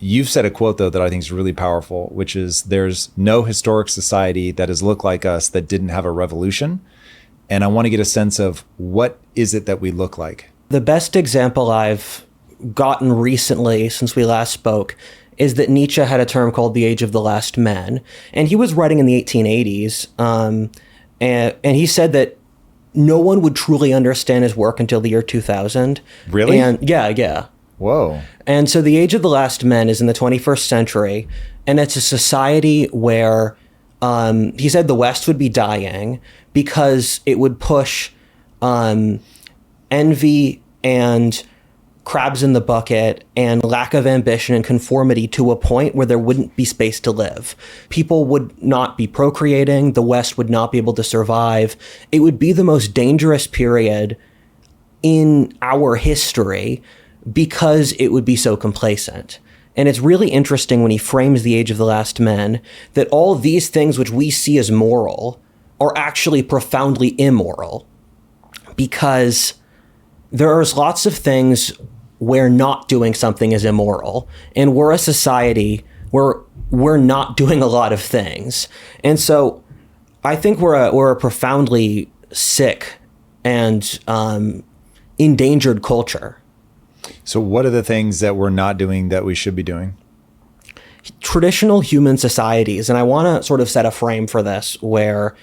You've said a quote, though, that I think is really powerful, which is there's no historic society that has looked like us that didn't have a revolution. And I want to get a sense of what is it that we look like? The best example I've gotten recently since we last spoke is that Nietzsche had a term called the Age of the Last Men. And he was writing in the 1880s. And he said that no one would truly understand his work until the year 2000. Really? And yeah. Whoa. And so the Age of the Last Men is in the 21st century, and it's a society where he said the West would be dying because it would push envy and crabs in the bucket and lack of ambition and conformity to a point where there wouldn't be space to live. People would not be procreating. The West would not be able to survive. It would be the most dangerous period in our history because it would be so complacent. And it's really interesting when he frames the Age of the Last Men that all these things which we see as moral are actually profoundly immoral, because there's lots of things where not doing something is immoral, and we're a society where we're not doing a lot of things. And so I think we're a profoundly sick and endangered culture. So what are the things that we're not doing that we should be doing? Traditional human societies, and I want to sort of set a frame for this, where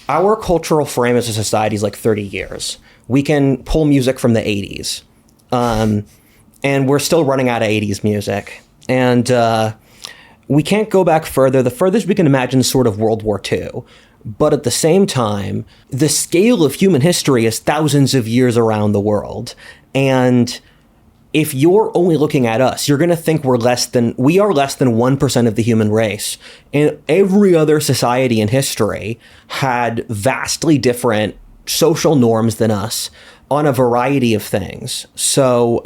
our cultural frame as a society is like 30 years. We can pull music from the 80s, and we're still running out of 80s music. And we can't go back further. The furthest we can imagine is sort of World War II. But at the same time, the scale of human history is thousands of years around the world. And if you're only looking at us, you're going to think we are less than 1% of the human race. And every other society in history had vastly different social norms than us on a variety of things. So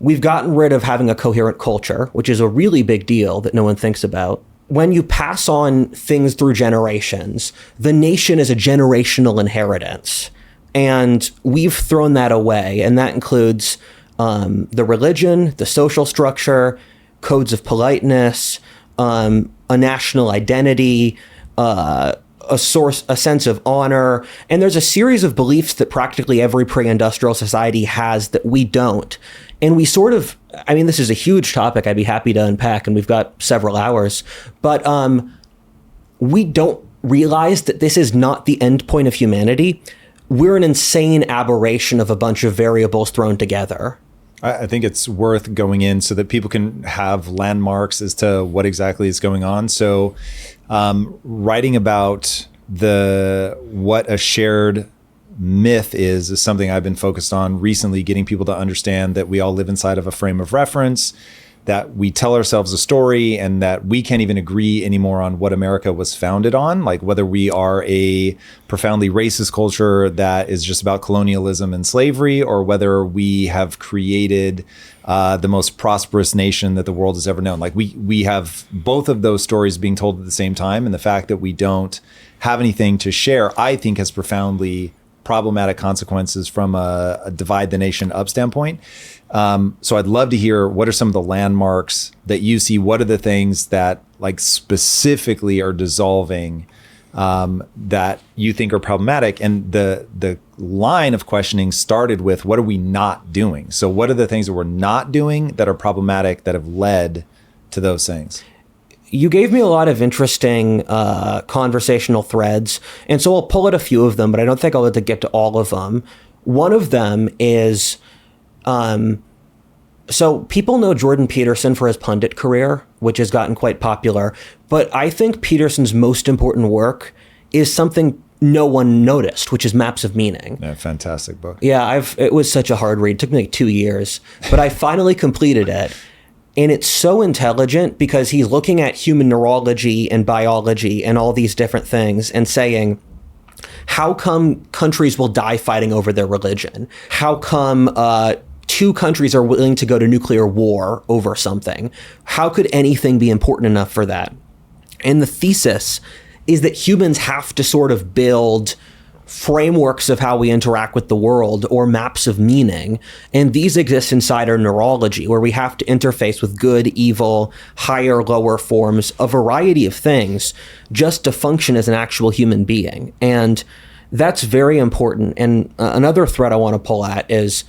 we've gotten rid of having a coherent culture, which is a really big deal that no one thinks about. When you pass on things through generations, the nation is a generational inheritance. And we've thrown that away. And that includes the religion, the social structure, codes of politeness, a national identity, a sense of honor. And there's a series of beliefs that practically every pre-industrial society has that we don't. And we sort of, I mean, this is a huge topic I'd be happy to unpack, and we've got several hours, but we don't realize that this is not the end point of humanity. We're an insane aberration of a bunch of variables thrown together. I think it's worth going in so that people can have landmarks as to what exactly is going on. So writing about what a shared myth is something I've been focused on recently, getting people to understand that we all live inside of a frame of reference, that we tell ourselves a story, and that we can't even agree anymore on what America was founded on, like whether we are a profoundly racist culture that is just about colonialism and slavery, or whether we have created the most prosperous nation that the world has ever known. Like we have both of those stories being told at the same time, and the fact that we don't have anything to share, I think, has profoundly problematic consequences from a divide the nation up standpoint. So I'd love to hear, what are some of the landmarks that you see? What are the things that like specifically are dissolving that you think are problematic? And the line of questioning started with, what are we not doing? So what are the things that we're not doing that are problematic that have led to those things? You gave me a lot of interesting conversational threads, and so I'll pull out a few of them, but I don't think I'll get to all of them. One of them is, so people know Jordan Peterson for his pundit career, which has gotten quite popular, but I think Peterson's most important work is something no one noticed, which is Maps of Meaning. Yeah, fantastic book. Yeah, it was such a hard read. It took me like 2 years, but I finally completed it. And it's so intelligent because he's looking at human neurology and biology and all these different things and saying, how come countries will die fighting over their religion? How come two countries are willing to go to nuclear war over something? How could anything be important enough for that? And the thesis is that humans have to sort of build frameworks of how we interact with the world or maps of meaning. And these exist inside our neurology, where we have to interface with good, evil, higher, lower forms, a variety of things just to function as an actual human being. And that's very important. And another thread I want to pull at is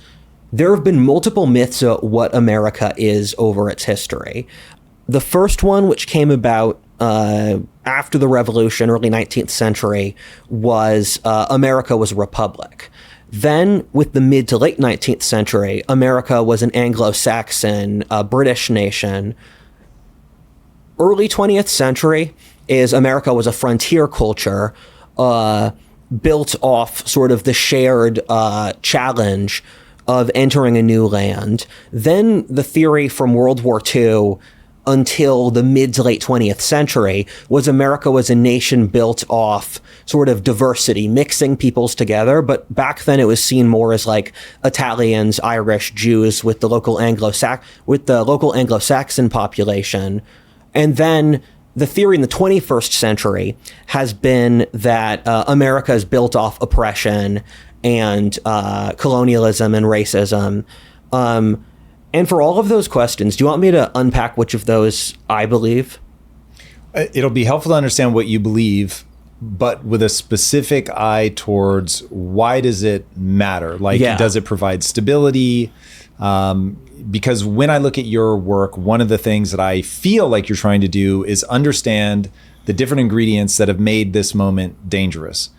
there have been multiple myths of what America is over its history. The first one, which came about after the Revolution, early 19th century, was America was a republic. Then, with the mid to late 19th century, America was an Anglo-Saxon, British nation. Early 20th century is America was a frontier culture built off sort of the shared challenge of entering a new land. Then the theory from World War II until the mid to late 20th century was America was a nation built off sort of diversity, mixing peoples together. But back then it was seen more as like Italians, Irish, Jews with the local Anglo-Saxon population. And then the theory in the 21st century has been that America is built off oppression and colonialism and racism. And for all of those questions, do you want me to unpack which of those I believe? It'll be helpful to understand what you believe, but with a specific eye towards why does it matter? Like, does it provide stability? Because when I look at your work, one of the things that I feel like you're trying to do is understand the different ingredients that have made this moment dangerous.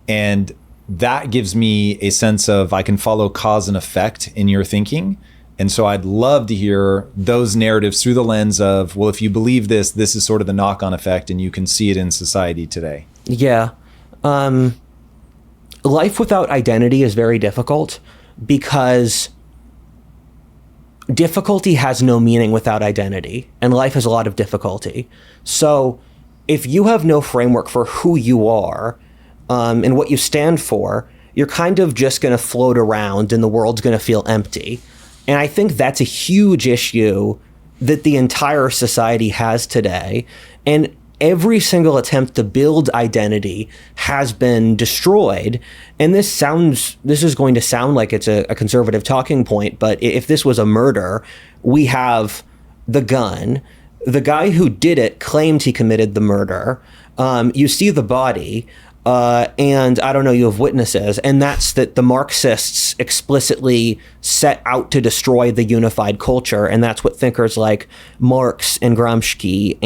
And that gives me a sense of I can follow cause and effect in your thinking. And so I'd love to hear those narratives through the lens of, well, if you believe this, this is sort of the knock-on effect, and you can see it in society today. Yeah. Life without identity is very difficult because difficulty has no meaning without identity, and life has a lot of difficulty. So if you have no framework for who you are and what you stand for, you're kind of just going to float around and the world's going to feel empty. And I think that's a huge issue that the entire society has today. And every single attempt to build identity has been destroyed. And this is going to sound like it's a conservative talking point, but if this was a murder, we have the gun. The guy who did it claimed he committed the murder. You see the body. And I don't know, you have witnesses, and that's that the Marxists explicitly set out to destroy the unified culture, and that's what thinkers like Marx and Gramsci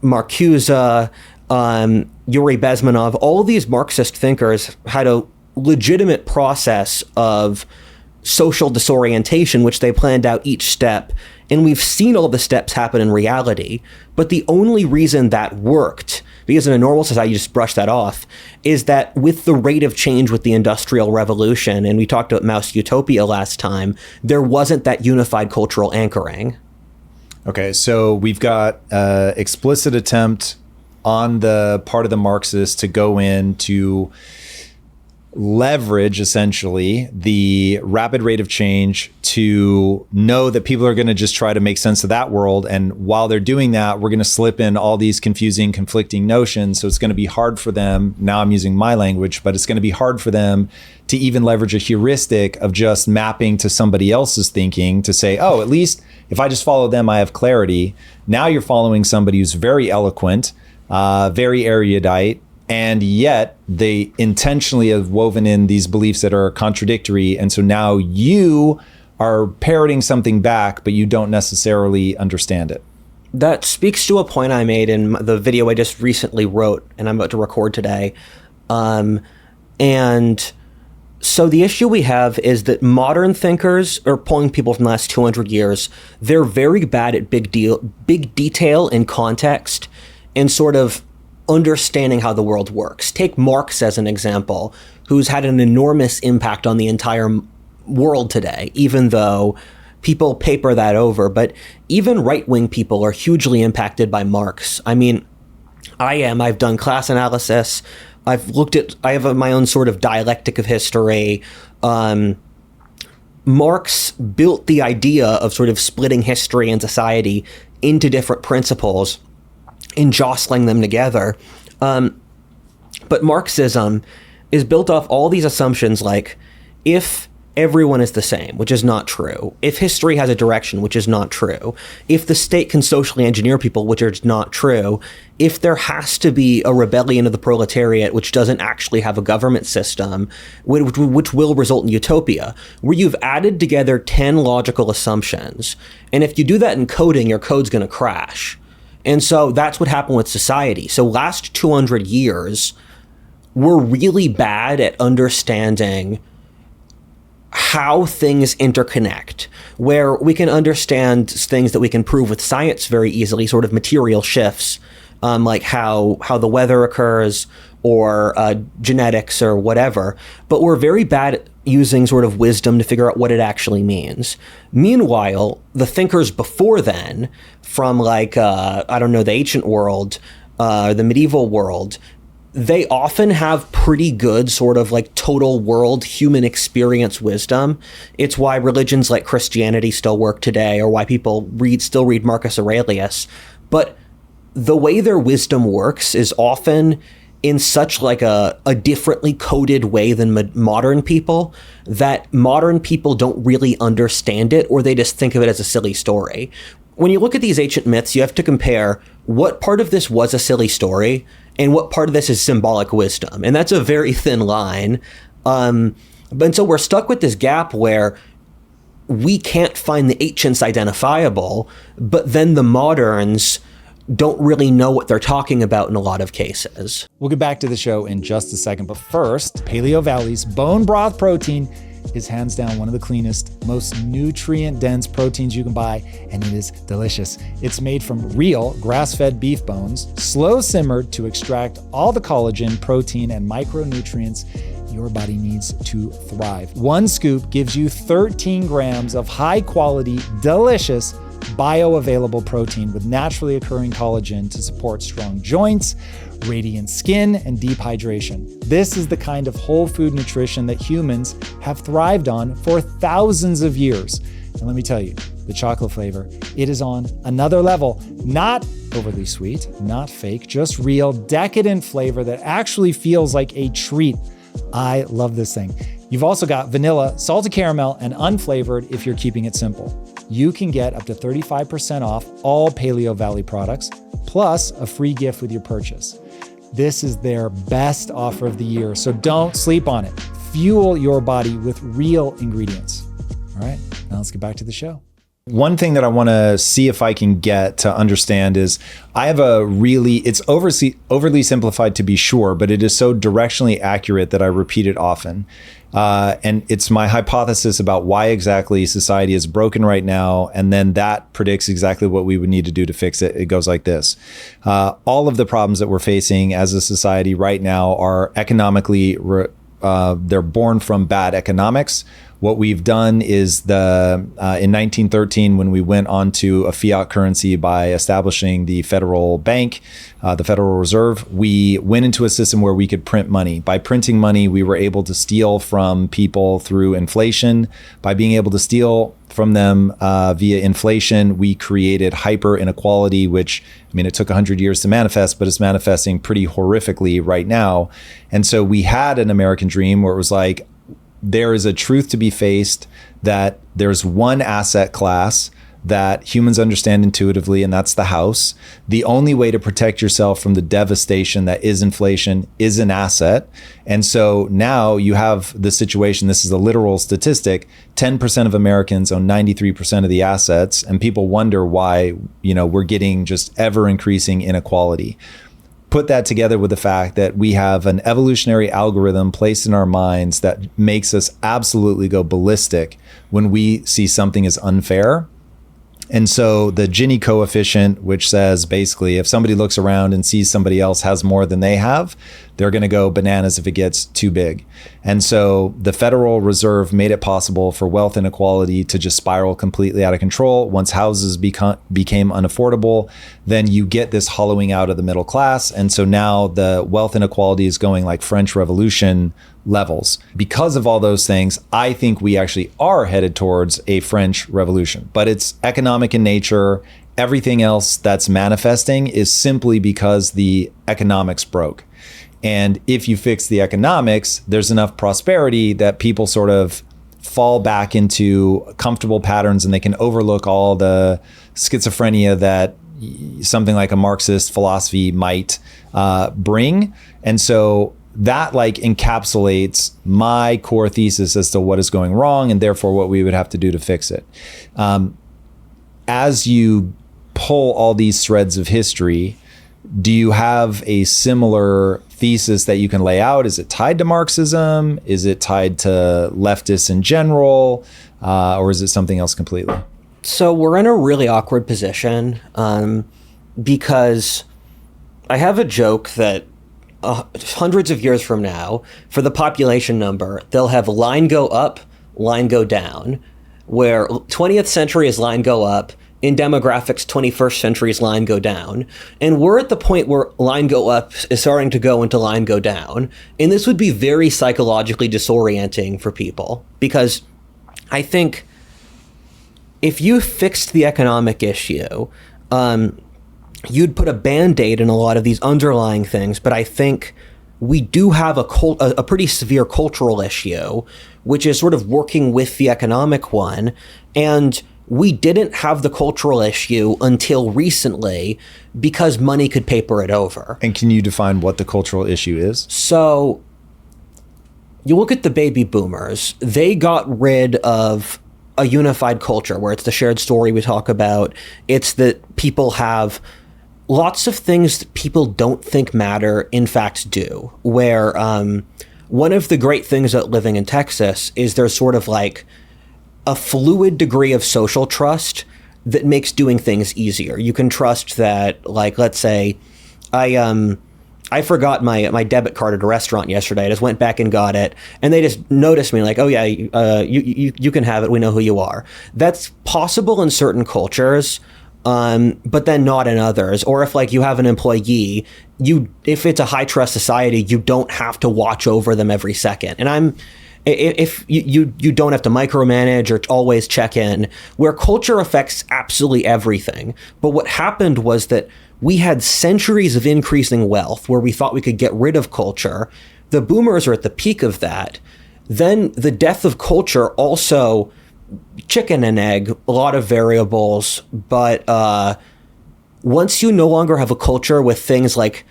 Marcuse, Yuri Bezmenov, all of these Marxist thinkers had a legitimate process of social disorientation, which they planned out each step. And we've seen all the steps happen in reality. But the only reason that worked, because in a normal society, you just brush that off, is that with the rate of change with the Industrial Revolution, and we talked about Maus Utopia last time, there wasn't that unified cultural anchoring. Okay, so we've got explicit attempt on the part of the Marxists to go in to leverage essentially the rapid rate of change to know that people are going to just try to make sense of that world. And while they're doing that, we're going to slip in all these confusing, conflicting notions. So it's going to be hard for them. Now I'm using my language, but it's going to be hard for them to even leverage a heuristic of just mapping to somebody else's thinking to say, oh, at least if I just follow them, I have clarity. Now you're following somebody who's very eloquent, very erudite, and yet they intentionally have woven in these beliefs that are contradictory. And so now you are parroting something back, but you don't necessarily understand it. That speaks to a point I made in the video I just recently wrote and I'm about to record today. And so the issue we have is that modern thinkers, or pulling people from the last 200 years, they're very bad at big detail and context and sort of understanding how the world works. Take Marx as an example, who's had an enormous impact on the entire world today, even though people paper that over. But even right-wing people are hugely impacted by Marx. I mean, I've done class analysis. I have my own sort of dialectic of history. Marx built the idea of sort of splitting history and society into different principles and jostling them together But Marxism is built off all these assumptions like, if everyone is the same, which is not true, if history has a direction, which is not true, if the state can socially engineer people, which is not true, if there has to be a rebellion of the proletariat, which doesn't actually have a government system, which will result in utopia, where you've added together 10 logical assumptions. And if you do that in coding, your code's going to crash. And so that's what happened with society. So last 200 years, we're really bad at understanding how things interconnect, where we can understand things that we can prove with science very easily, sort of material shifts, like how the weather occurs or genetics or whatever. But we're very bad at using sort of wisdom to figure out what it actually means. Meanwhile, the thinkers before then, from like, the ancient world, the medieval world, they often have pretty good sort of like total world human experience wisdom. It's why religions like Christianity still work today, or why people still read Marcus Aurelius. But the way their wisdom works is often in such like a differently coded way than modern people, that modern people don't really understand it, or they just think of it as a silly story. When you look at these ancient myths, you have to compare what part of this was a silly story and what part of this is symbolic wisdom. And that's a very thin line. And so we're stuck with this gap where we can't find the ancients identifiable, but then the moderns don't really know what they're talking about in a lot of cases. We'll get back to the show in just a second, but first, Paleo Valley's bone broth protein is hands down one of the cleanest, most nutrient-dense proteins you can buy, and it is delicious. It's made from real grass-fed beef bones, slow simmered to extract all the collagen, protein, and micronutrients your body needs to thrive. One scoop gives you 13 grams of high-quality, delicious, bioavailable protein with naturally occurring collagen to support strong joints, radiant skin, and deep hydration. This is the kind of whole food nutrition that humans have thrived on for thousands of years. And let me tell you, the chocolate flavor, it is on another level. Not overly sweet, not fake, just real, decadent flavor that actually feels like a treat. I love this thing. You've also got vanilla, salted caramel, and unflavored if you're keeping it simple. You can get up to 35% off all Paleo Valley products, plus a free gift with your purchase. This is their best offer of the year, so don't sleep on it. Fuel your body with real ingredients. All right, now let's get back to the show. One thing that I want to see if I can get to understand is I have it's overly simplified to be sure, but it is so directionally accurate that I repeat it often. And it's my hypothesis about why exactly society is broken right now. And then that predicts exactly what we would need to do to fix it. It goes like this. All of the problems that we're facing as a society right now are economically, they're born from bad economics. What we've done is in 1913, when we went onto a fiat currency by establishing the federal bank, the Federal Reserve, we went into a system where we could print money. By printing money, we were able to steal from people through inflation. By being able to steal from them via inflation, we created hyper inequality, which, I mean, it took 100 years to manifest, but it's manifesting pretty horrifically right now. And so we had an American dream where it was like, there is a truth to be faced that there's one asset class that humans understand intuitively, and that's the house. The only way to protect yourself from the devastation that is inflation is an asset. And so now you have the situation, this is a literal statistic, 10% of Americans own 93% of the assets, and people wonder why, we're getting just ever increasing inequality. Put that together with the fact that we have an evolutionary algorithm placed in our minds that makes us absolutely go ballistic when we see something as unfair. And so the Gini coefficient, which says basically if somebody looks around and sees somebody else has more than they have, they're going to go bananas if it gets too big. And so the Federal Reserve made it possible for wealth inequality to just spiral completely out of control. Once houses became unaffordable, then you get this hollowing out of the middle class. And so now the wealth inequality is going like French Revolution levels. Because of all those things, I think we actually are headed towards a French Revolution, but it's economic in nature. Everything else that's manifesting is simply because the economics broke. And if you fix the economics, there's enough prosperity that people sort of fall back into comfortable patterns and they can overlook all the schizophrenia that something like a Marxist philosophy might bring. And so that like encapsulates my core thesis as to what is going wrong and therefore what we would have to do to fix it. As you pull all these threads of history, do you have a similar thesis that you can lay out? Is it tied to Marxism? Is it tied to leftists in general? Or is it something else completely? So we're in a really awkward position because I have a joke that hundreds of years from now, for the population number, they'll have line go up, line go down, where 20th century is line go up, in demographics, 21st century's line go down. And we're at the point where line go up is starting to go into line go down. And this would be very psychologically disorienting for people, because I think if you fixed the economic issue, you'd put a Band-Aid in a lot of these underlying things. But I think we do have a pretty severe cultural issue, which is sort of working with the economic one. And we didn't have the cultural issue until recently because money could paper it over. And can you define what the cultural issue is? So you look at the baby boomers, they got rid of a unified culture where it's the shared story we talk about. It's that people have lots of things that people don't think matter, in fact do. Where one of the great things about living in Texas is there's sort of like a fluid degree of social trust that makes doing things easier. You can trust that, like, let's say I forgot my debit card at a restaurant yesterday. I just went back and got it, and they just noticed me like, oh yeah, you can have it. We know who you are. That's possible in certain cultures, but then not in others. Or if like you have an employee, if it's a high trust society, you don't have to watch over them every second. And if you don't have to micromanage or always check in, where culture affects absolutely everything. But what happened was that we had centuries of increasing wealth where we thought we could get rid of culture. The boomers are at the peak of that. Then the death of culture also, chicken and egg, a lot of variables. But once you no longer have a culture with things like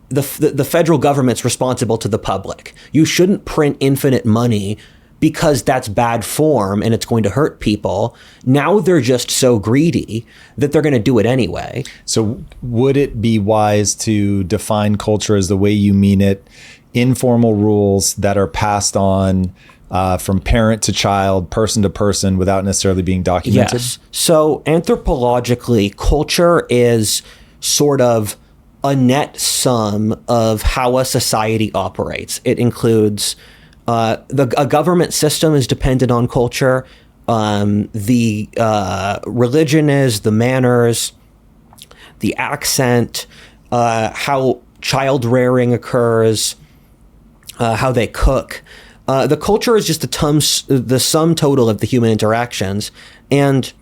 the federal government's responsible to the public. You shouldn't print infinite money because that's bad form and it's going to hurt people. Now they're just so greedy that they're going to do it anyway. So would it be wise to define culture as the way you mean it, informal rules that are passed on from parent to child, person to person, without necessarily being documented? Yes. So anthropologically, culture is sort of a net sum of how a society operates. It includes a government system is dependent on culture. The religion is, the manners, the accent, how child rearing occurs, how they cook. The culture is just the sum total of the human interactions. And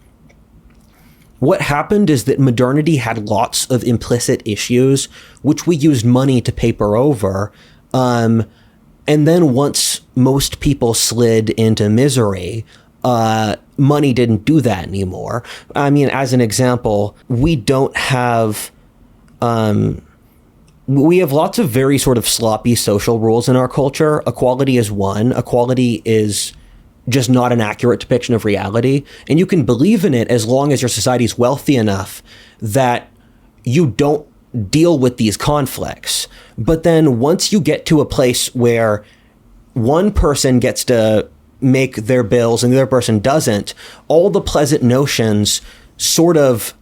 what happened is that modernity had lots of implicit issues, which we used money to paper over. And then once most people slid into misery, money didn't do that anymore. I mean, as an example, we don't have... we have lots of very sort of sloppy social rules in our culture. Equality is one. Equality is just not an accurate depiction of reality. And you can believe in it as long as your society is wealthy enough that you don't deal with these conflicts. But then once you get to a place where one person gets to make their bills and the other person doesn't, all the pleasant notions sort of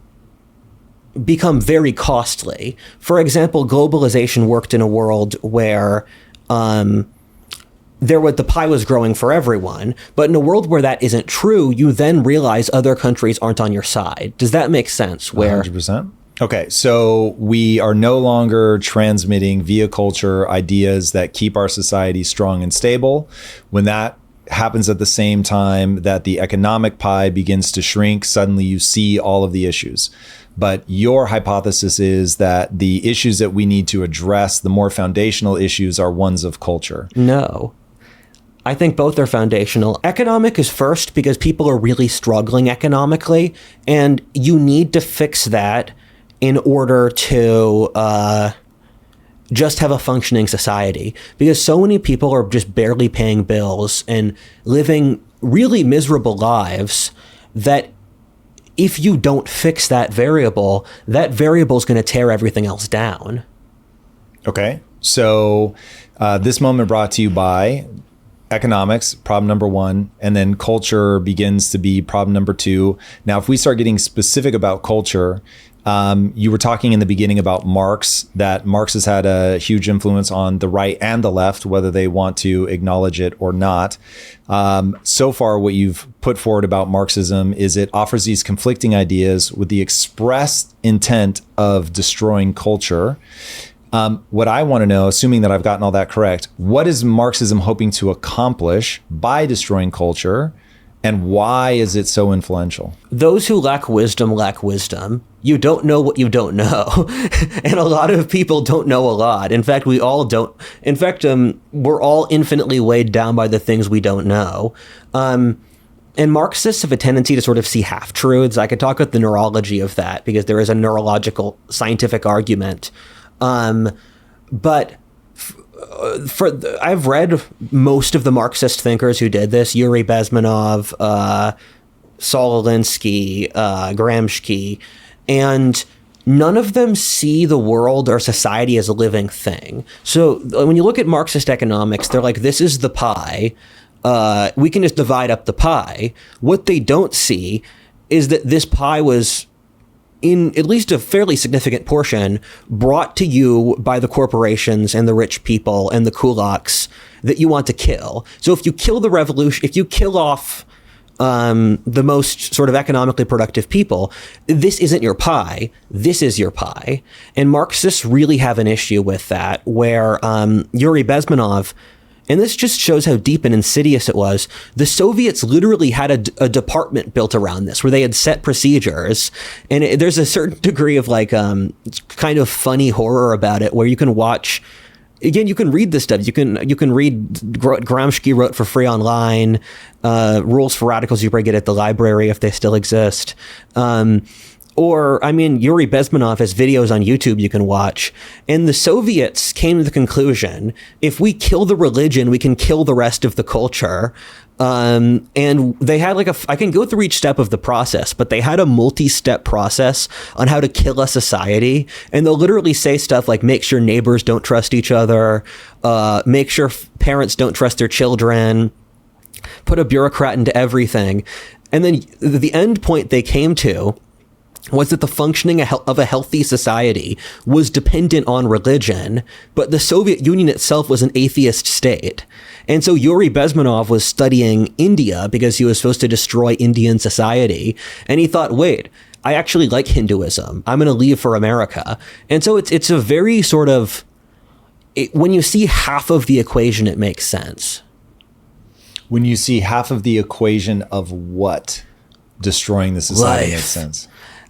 become very costly. For example, globalization worked in a world where the pie was growing for everyone, but in a world where that isn't true, you then realize other countries aren't on your side. Does that make sense? 100%. Okay, so we are no longer transmitting via culture ideas that keep our society strong and stable. When that happens at the same time that the economic pie begins to shrink, suddenly you see all of the issues. But your hypothesis is that the issues that we need to address, the more foundational issues, are ones of culture. No. I think both are foundational. Economic is first because people are really struggling economically, and you need to fix that in order to just have a functioning society. Because so many people are just barely paying bills and living really miserable lives that if you don't fix that variable is going to tear everything else down. Okay, so this moment brought to you by economics, problem number one, and then culture begins to be problem number two. Now, if we start getting specific about culture, you were talking in the beginning about Marx, that Marx has had a huge influence on the right and the left, whether they want to acknowledge it or not. So far, what you've put forward about Marxism is it offers these conflicting ideas with the express intent of destroying culture. What I want to know, assuming that I've gotten all that correct, what is Marxism hoping to accomplish by destroying culture, and why is it so influential? Those who lack wisdom lack wisdom. You don't know what you don't know. And a lot of people don't know a lot. In fact, we all don't. In fact, we're all infinitely weighed down by the things we don't know. And Marxists have a tendency to sort of see half-truths. I could talk about the neurology of that because there is a neurological scientific argument. But I've read most of the Marxist thinkers who did this: Yuri Bezmenov, Saul Alinsky, Gramsci, and none of them see the world or society as a living thing. So when you look at Marxist economics, they're like, this is the pie. We can just divide up the pie. What they don't see is that this pie was, in at least a fairly significant portion, brought to you by the corporations and the rich people and the kulaks that you want to kill. So if you kill the revolution, if you kill off the most sort of economically productive people, this isn't your pie, this is your pie. And Marxists really have an issue with that, where Yuri Bezmenov, and this just shows how deep and insidious it was, the Soviets literally had a department built around this, where they had set procedures. And there's a certain degree of like kind of funny horror about it, where you can watch, again, you can read this stuff. You can read Gramsci wrote for free online, Rules for Radicals you probably get at the library if they still exist. Or, I mean, Yuri Bezmenov has videos on YouTube you can watch. And the Soviets came to the conclusion, if we kill the religion, we can kill the rest of the culture. And they had like I can go through each step of the process, but they had a multi-step process on how to kill a society. And they'll literally say stuff like, make sure neighbors don't trust each other, make sure parents don't trust their children, put a bureaucrat into everything. And then the end point they came to was that the functioning of a healthy society was dependent on religion, but the Soviet Union itself was an atheist state. And so Yuri Bezmenov was studying India because he was supposed to destroy Indian society. And he thought, wait, I actually like Hinduism. I'm going to leave for America. And so it's a very sort of, when you see half of the equation, it makes sense. When you see half of the equation of what destroying the society makes sense.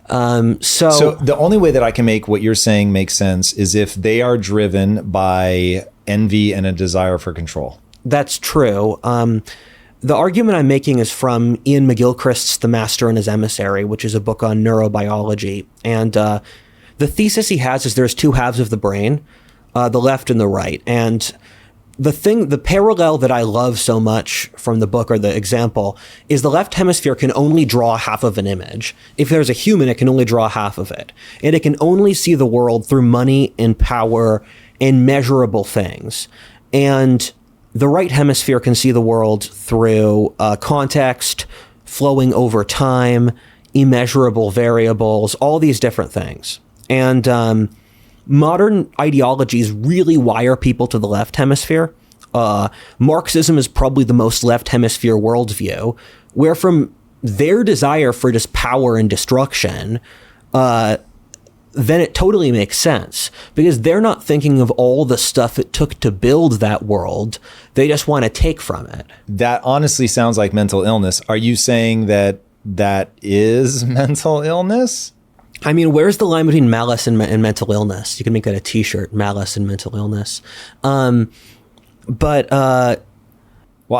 So the only way that I can make what you're saying make sense is if they are driven by envy and a desire for control. That's true. The argument I'm making is from Ian McGilchrist's The Master and His Emissary, which is a book on neurobiology. And the thesis he has is there's two halves of the brain, the left and the right. And the parallel that I love so much from the book, or the example, is the left hemisphere can only draw half of an image. If there's a human, it can only draw half of it. And it can only see the world through money and power and measurable things. And the right hemisphere can see the world through context, flowing over time, immeasurable variables, all these different things. And modern ideologies really wire people to the left hemisphere. Marxism is probably the most left hemisphere worldview, where from their desire for just power and destruction, then it totally makes sense, because they're not thinking of all the stuff it took to build that world. They just want to take from it. That honestly sounds like mental illness. Are you saying that that is mental illness? I mean, where's the line between malice and mental illness? You can make that a t-shirt, malice and mental illness. Well,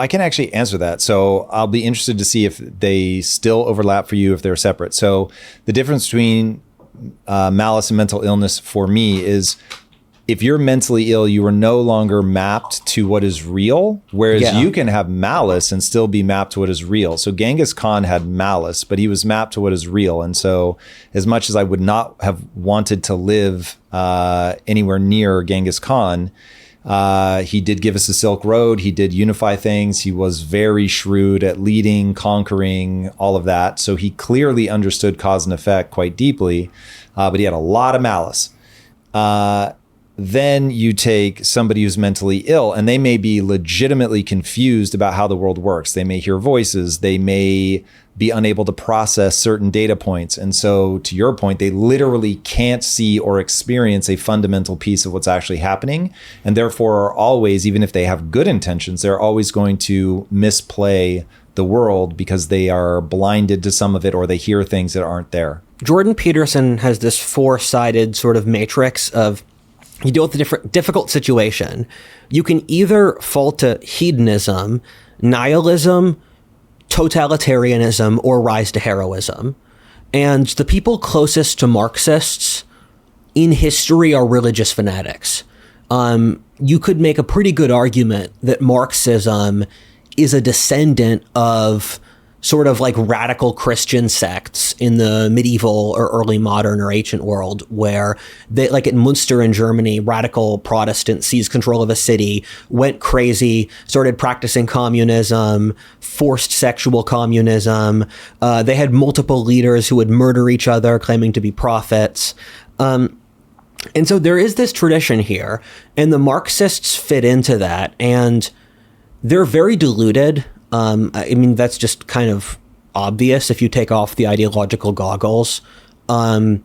I can actually answer that. So I'll be interested to see if they still overlap for you, if they're separate. So the difference between malice and mental illness for me is, if you're mentally ill, you are no longer mapped to what is real, whereas you can have malice and still be mapped to what is real. So Genghis Khan had malice, but he was mapped to what is real. And so as much as I would not have wanted to live anywhere near Genghis Khan, he did give us the Silk Road. He did unify things. He was very shrewd at leading, conquering, all of that. So he clearly understood cause and effect quite deeply, but he had a lot of malice. Then you take somebody who's mentally ill, and they may be legitimately confused about how the world works. They may hear voices. They may be unable to process certain data points. And so to your point, they literally can't see or experience a fundamental piece of what's actually happening. And therefore are always, even if they have good intentions, they're always going to misplay the world because they are blinded to some of it, or they hear things that aren't there. Jordan Peterson has this four-sided sort of matrix of, you deal with a difficult situation. You can either fall to hedonism, nihilism, totalitarianism, or rise to heroism. And the people closest to Marxists in history are religious fanatics. You could make a pretty good argument that Marxism is a descendant of sort of like radical Christian sects in the medieval or early modern or ancient world, where they, like in Munster in Germany, radical Protestants seized control of a city, went crazy, started practicing communism, forced sexual communism. They had multiple leaders who would murder each other, claiming to be prophets. And so there is this tradition here, and the Marxists fit into that, and they're very diluted. I mean, that's just kind of obvious if you take off the ideological goggles. And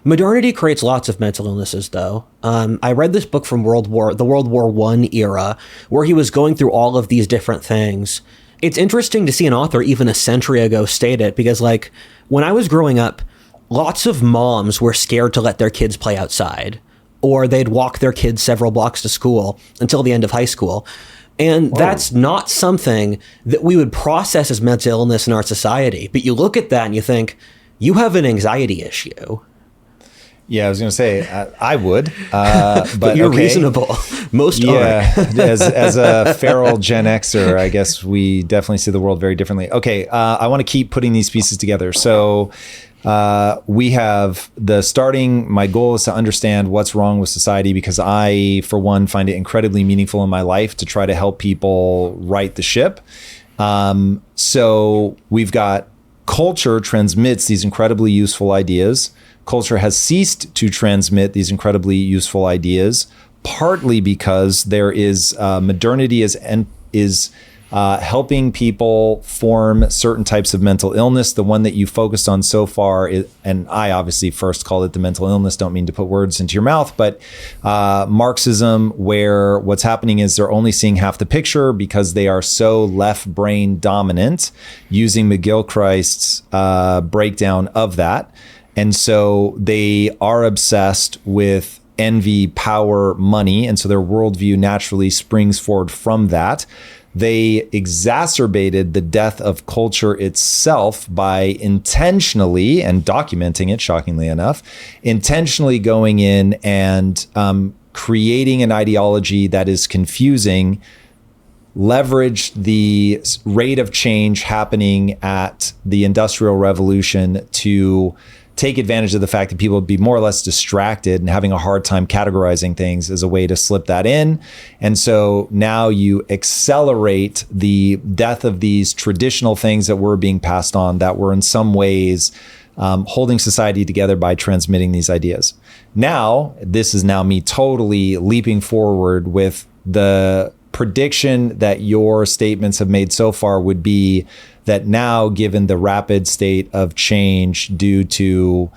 modernity creates lots of mental illnesses, though. I read this book from the World War I era, where he was going through all of these different things. It's interesting to see an author even a century ago state it, because like when I was growing up, lots of moms were scared to let their kids play outside, or they'd walk their kids several blocks to school until the end of high school. And that's not something that we would process as mental illness in our society. But you look at that and you think, you have an anxiety issue. Yeah, I was going to say, I would. But you're reasonable. Most are. as a feral Gen Xer, I guess we definitely see the world very differently. Okay, I want to keep putting these pieces together. So we have my goal is to understand what's wrong with society, because I, for one, find it incredibly meaningful in my life to try to help people right the ship. So we've got culture transmits these incredibly useful ideas. Culture has ceased to transmit these incredibly useful ideas, partly because there is modernity is helping people form certain types of mental illness. The one that you focused on so far is, and I obviously first called it the mental illness, don't mean to put words into your mouth, but Marxism, where what's happening is they're only seeing half the picture because they are so left brain dominant, using McGilchrist's breakdown of that. And so they are obsessed with envy, power, money. And so their worldview naturally springs forward from that. They exacerbated the death of culture itself by intentionally, and documenting it, shockingly enough, intentionally going in and creating an ideology that is confusing, leveraged the rate of change happening at the Industrial Revolution to take advantage of the fact that people would be more or less distracted and having a hard time categorizing things as a way to slip that in. And so now you accelerate the death of these traditional things that were being passed on, that were in some ways holding society together by transmitting these ideas. Now, this is now me totally leaping forward with the prediction that your statements have made so far would be that now, given the rapid state of change due to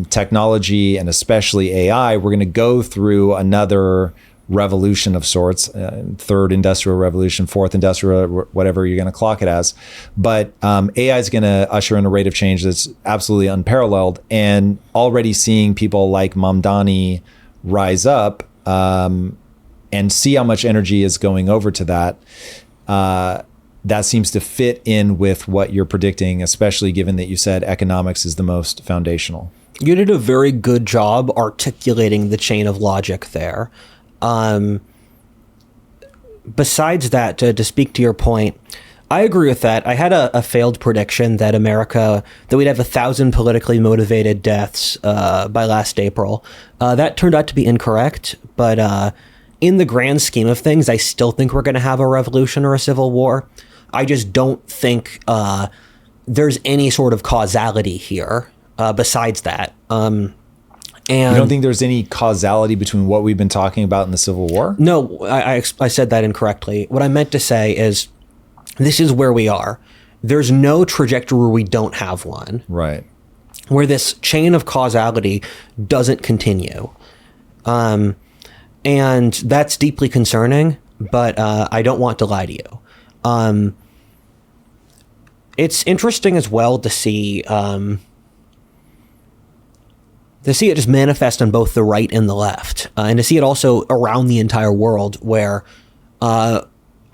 technology and especially AI, we're going to go through another revolution of sorts, third industrial revolution, fourth industrial, whatever you're going to clock it as. But AI is going to usher in a rate of change that's absolutely unparalleled, and already seeing people like Mamdani rise up and see how much energy is going over to that. That seems to fit in with what you're predicting, especially given that you said economics is the most foundational. You did a very good job articulating the chain of logic there. Besides that, to speak to your point, I agree with that. I had a failed prediction that we'd have 1,000 politically motivated deaths by last April. That turned out to be incorrect, but in the grand scheme of things, I still think we're going to have a revolution or a civil war. I just don't think there's any sort of causality here besides that. And you don't think there's any causality between what we've been talking about in the Civil War? No, I said that incorrectly. What I meant to say is this is where we are. There's no trajectory where we don't have one. Right. Where this chain of causality doesn't continue. And that's deeply concerning, but I don't want to lie to you. It's interesting as well to see it just manifest on both the right and the left, and to see it also around the entire world, where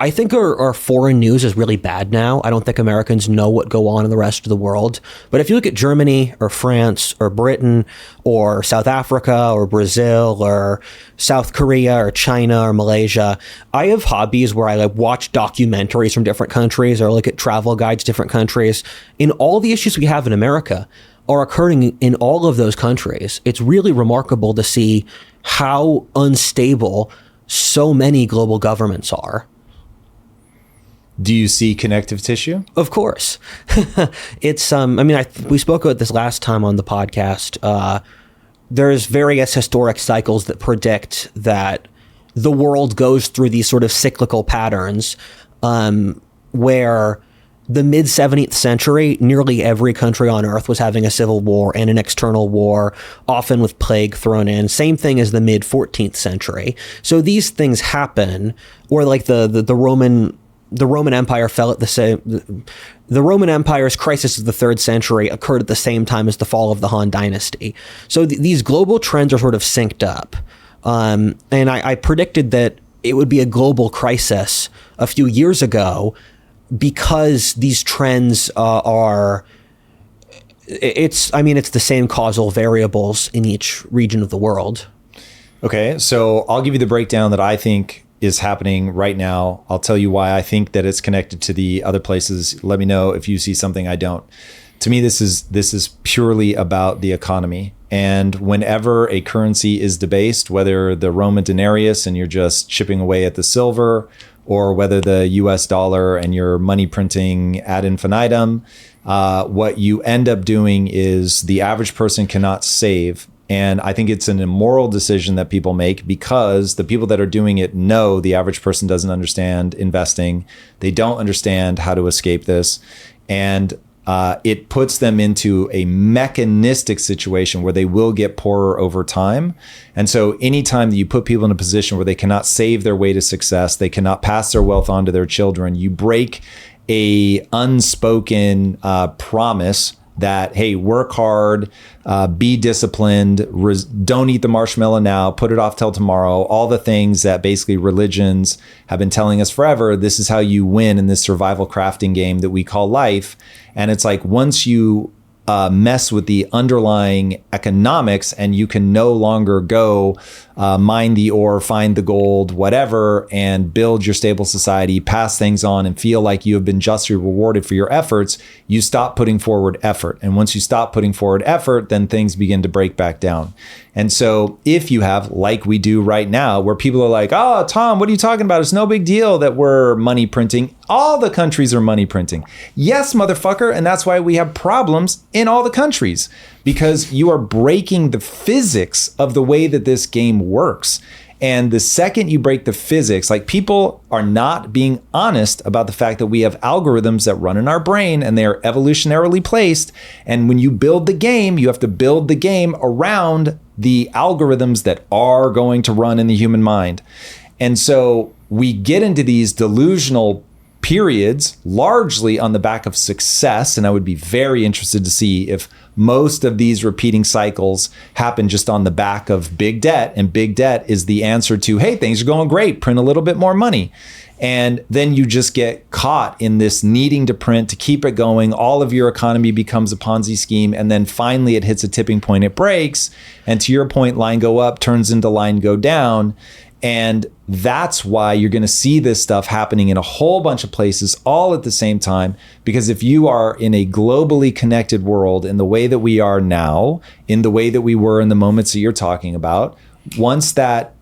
I think our foreign news is really bad now. I don't think Americans know what go on in the rest of the world. But if you look at Germany or France or Britain or South Africa or Brazil or South Korea or China or Malaysia, I have hobbies where I watch documentaries from different countries or look at travel guides to different countries. In all the issues we have in America are occurring in all of those countries. It's really remarkable to see how unstable so many global governments are. Do you see connective tissue? Of course. It's, we spoke about this last time on the podcast. There's various historic cycles that predict that the world goes through these sort of cyclical patterns, where the mid-17th century, nearly every country on earth was having a civil war and an external war, often with plague thrown in. Same thing as the mid-14th century. So these things happen, or like the Roman Empire fell at the Roman Empire's crisis of the 3rd century occurred at the same time as the fall of the Han Dynasty. So these global trends are sort of synced up. And I predicted that it would be a global crisis a few years ago because these trends it's the same causal variables in each region of the world. Okay, so I'll give you the breakdown that I think is happening right now. I'll tell you why I think that it's connected to the other places. Let me know if you see something I don't. To me, this is purely about the economy. And whenever a currency is debased, whether the Roman denarius and you're just chipping away at the silver, or whether the US dollar and you're money printing ad infinitum, what you end up doing is the average person cannot save. And I think it's an immoral decision that people make because the people that are doing it know the average person doesn't understand investing. They don't understand how to escape this. And it puts them into a mechanistic situation where they will get poorer over time. And so anytime that you put people in a position where they cannot save their way to success, they cannot pass their wealth on to their children, you break a unspoken promise that, hey, work hard, be disciplined, don't eat the marshmallow now, put it off till tomorrow, all the things that basically religions have been telling us forever. This is how you win in this survival crafting game that we call life. And it's like once you mess with the underlying economics and you can no longer go mine the ore, find the gold, whatever, and build your stable society, pass things on, and feel like you have been justly rewarded for your efforts, you stop putting forward effort. And once you stop putting forward effort, then things begin to break back down. And so if you have, like we do right now, where people are like, oh, Tom, what are you talking about? It's no big deal that we're money printing. All the countries are money printing. Yes, motherfucker. And that's why we have problems in all the countries, because you are breaking the physics of the way that this game works. And the second you break the physics, like, people are not being honest about the fact that we have algorithms that run in our brain and they are evolutionarily placed. And when you build the game, you have to build the game around the algorithms that are going to run in the human mind. And so we get into these delusional periods largely on the back of success. And I would be very interested to see if most of these repeating cycles happen just on the back of big debt. And big debt is the answer to, hey, things are going great, print a little bit more money. And then you just get caught in this needing to print to keep it going. All of your economy becomes a Ponzi scheme. And then finally it hits a tipping point, it breaks. And to your point, line go up turns into line go down. And that's why you're going to see this stuff happening in a whole bunch of places all at the same time. Because if you are in a globally connected world in the way that we are now, in the way that we were in the moments that you're talking about, once that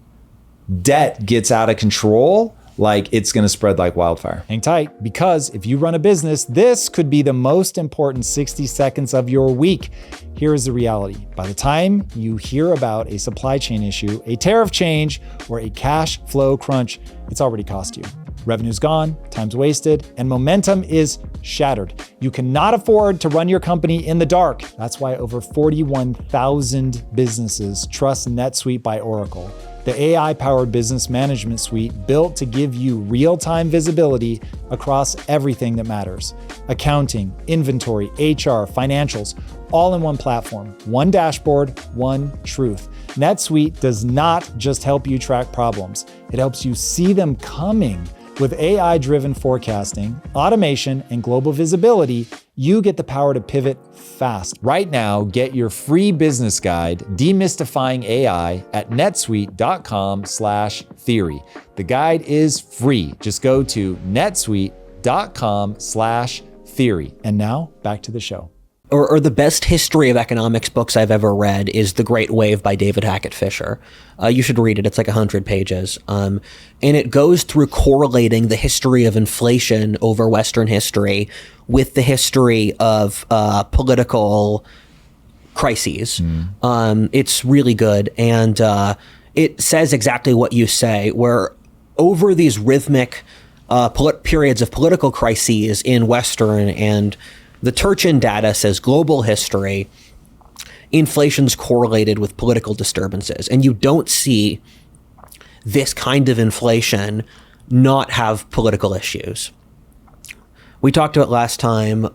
debt gets out of control, like, it's going to spread like wildfire. Hang tight, because if you run a business, this could be the most important 60 seconds of your week. Here is the reality. By the time you hear about a supply chain issue, a tariff change, or a cash flow crunch, it's already cost you. Revenue's gone, time's wasted, and momentum is shattered. You cannot afford to run your company in the dark. That's why over 41,000 businesses trust NetSuite by Oracle, the AI-powered business management suite built to give you real-time visibility across everything that matters. Accounting, inventory, HR, financials, all in one platform, one dashboard, one truth. NetSuite does not just help you track problems. It helps you see them coming. With AI-driven forecasting, automation, and global visibility, you get the power to pivot fast. Right now, get your free business guide, Demystifying AI, at netsuite.com/theory. The guide is free. Just go to netsuite.com/theory. And now, back to the show. Or the best history of economics books I've ever read is The Great Wave by David Hackett Fisher. You should read it. It's like 100 pages. And it goes through correlating the history of inflation over Western history with the history of political crises. It's really good. And it says exactly what you say, where over these rhythmic periods of political crises in Western and the Turchin data says global history, inflation's correlated with political disturbances. And you don't see this kind of inflation not have political issues. We talked about last time,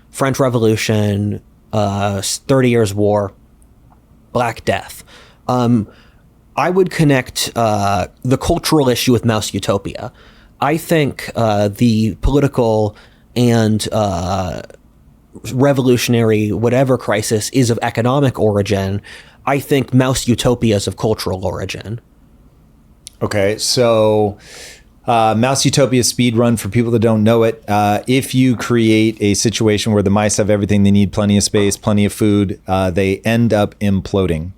French Revolution, 30 Years' War, Black Death. I would connect the cultural issue with Mouse Utopia. I think the political and revolutionary whatever crisis is of economic origin. I think Mouse Utopia is of cultural origin. Okay, so Mouse Utopia speed run for people that don't know it. If you create a situation where the mice have everything they need, plenty of space, plenty of food, they end up imploding.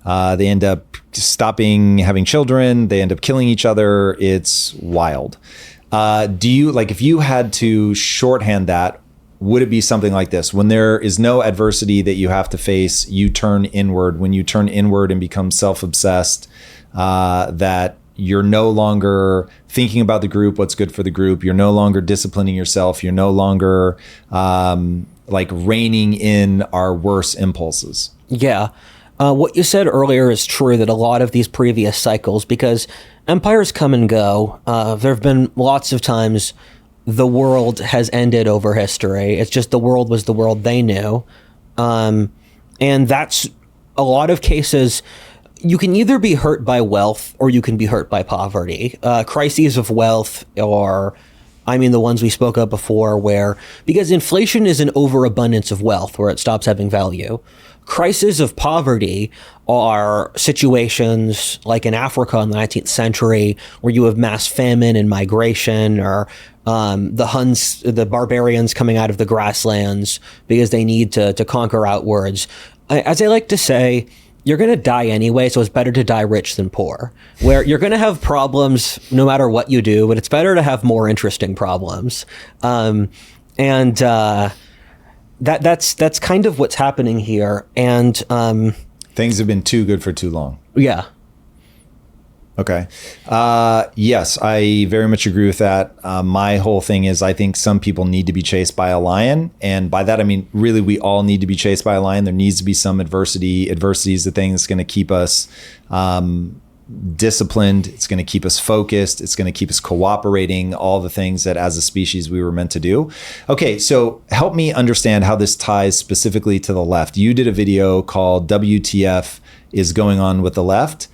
They end up stopping having children. They end up killing each other. It's wild. Do you, like, if you had to shorthand that, would it be something like this? When there is no adversity that you have to face, you turn inward. When you turn inward and become self-obsessed, that you're no longer thinking about the group, what's good for the group. You're no longer disciplining yourself. You're no longer like reining in our worst impulses. Yeah. What you said earlier is true, that a lot of these previous cycles, because empires come and go, there have been lots of times the world has ended over history. It's just the world was the world they knew. And that's a lot of cases. You can either be hurt by wealth or you can be hurt by poverty. Crises of wealth are, I mean, the ones we spoke of before, where, because inflation is an overabundance of wealth where it stops having value. crises of poverty are situations like in Africa in the 19th century where you have mass famine and migration, or the Huns, the barbarians coming out of the grasslands because they need to conquer outwards. As I like to say, you're going to die anyway, so it's better to die rich than poor, where you're going to have problems no matter what you do, but it's better to have more interesting problems. That's kind of what's happening here. And things have been too good for too long. Yeah. Okay. Yes, I very much agree with that. My whole thing is I think some people need to be chased by a lion. And by that, I mean, really, we all need to be chased by a lion. There needs to be some adversity. Adversity is the thing that's going to keep us disciplined. It's going to keep us focused. It's going to keep us cooperating, all the things that as a species we were meant to do. Okay, so help me understand how this ties specifically to the left. You did a video called WTF is going on with the left.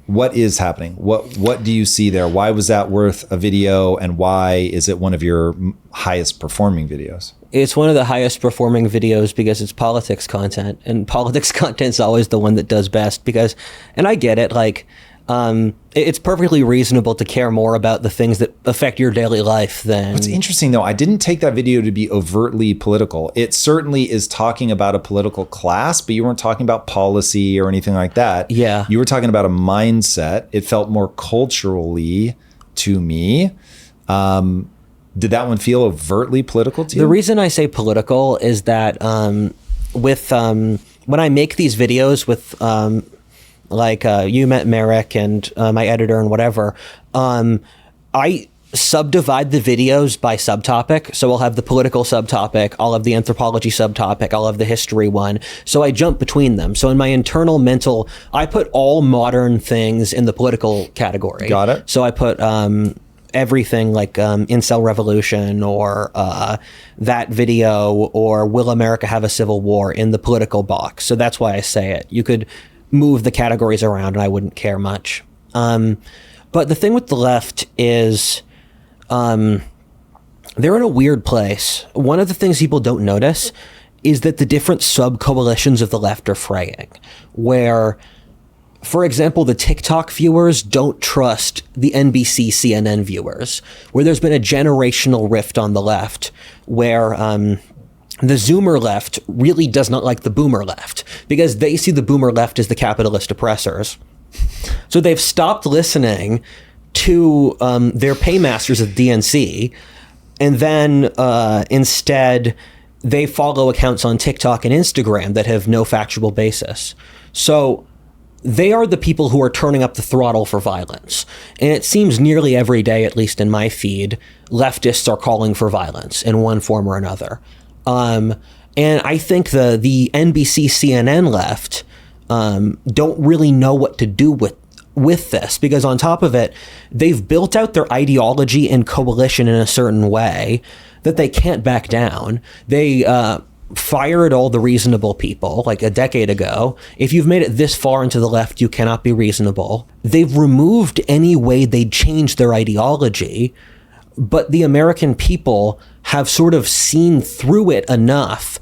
What is happening? What do you see there? Why was that worth a video, and why is it one of your highest performing videos? It's one of the highest performing videos because it's politics content, and politics content is always the one that does best because, and I get it, like, it's perfectly reasonable to care more about the things that affect your daily life than... What's interesting, though, I didn't take that video to be overtly political. It certainly is talking about a political class, but you weren't talking about policy or anything like that. Yeah. You were talking about a mindset. It felt more culturally to me. Did that one feel overtly political to you? The reason I say political is that when I make these videos with... you met Merrick and my editor and whatever, I subdivide the videos by subtopic. So I'll have the political subtopic, I'll have the anthropology subtopic, I'll have the history one. So I jump between them. So in my internal mental, I put all modern things in the political category. Got it. So I put everything like incel revolution or that video or will America have a civil war in the political box. So that's why I say it. You could move the categories around and I wouldn't care much. But the thing with the left is they're in a weird place. One of the things people don't notice is that the different sub-coalitions of the left are fraying, where, for example, the TikTok viewers don't trust the NBC, CNN viewers, where there's been a generational rift on the left, where the Zoomer left really does not like the Boomer left because they see the Boomer left as the capitalist oppressors. So they've stopped listening to their paymasters at DNC, and then instead they follow accounts on TikTok and Instagram that have no factual basis. So they are the people who are turning up the throttle for violence. And it seems nearly every day, at least in my feed, leftists are calling for violence in one form or another. And I think the NBC, CNN left don't really know what to do with this, because on top of it, they've built out their ideology and coalition in a certain way that they can't back down. They fired all the reasonable people like a decade ago. If you've made it this far into the left, you cannot be reasonable. They've removed any way they'd change their ideology, but the American people have sort of seen through it enough,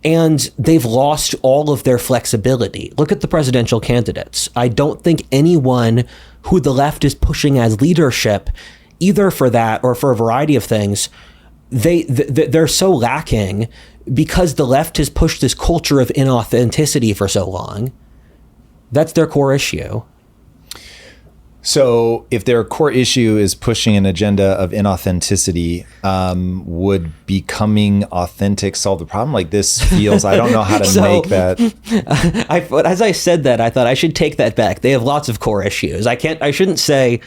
and they've lost all of their flexibility. Look at the presidential candidates. I don't think anyone who the left is pushing as leadership, either for that or for a variety of things, they're so lacking because the left has pushed this culture of inauthenticity for so long. That's their core issue. So if their core issue is pushing an agenda of inauthenticity, would becoming authentic solve the problem? Like, this feels, I don't know how to make that. As I said that, I thought I should take that back. They have lots of core issues. I shouldn't say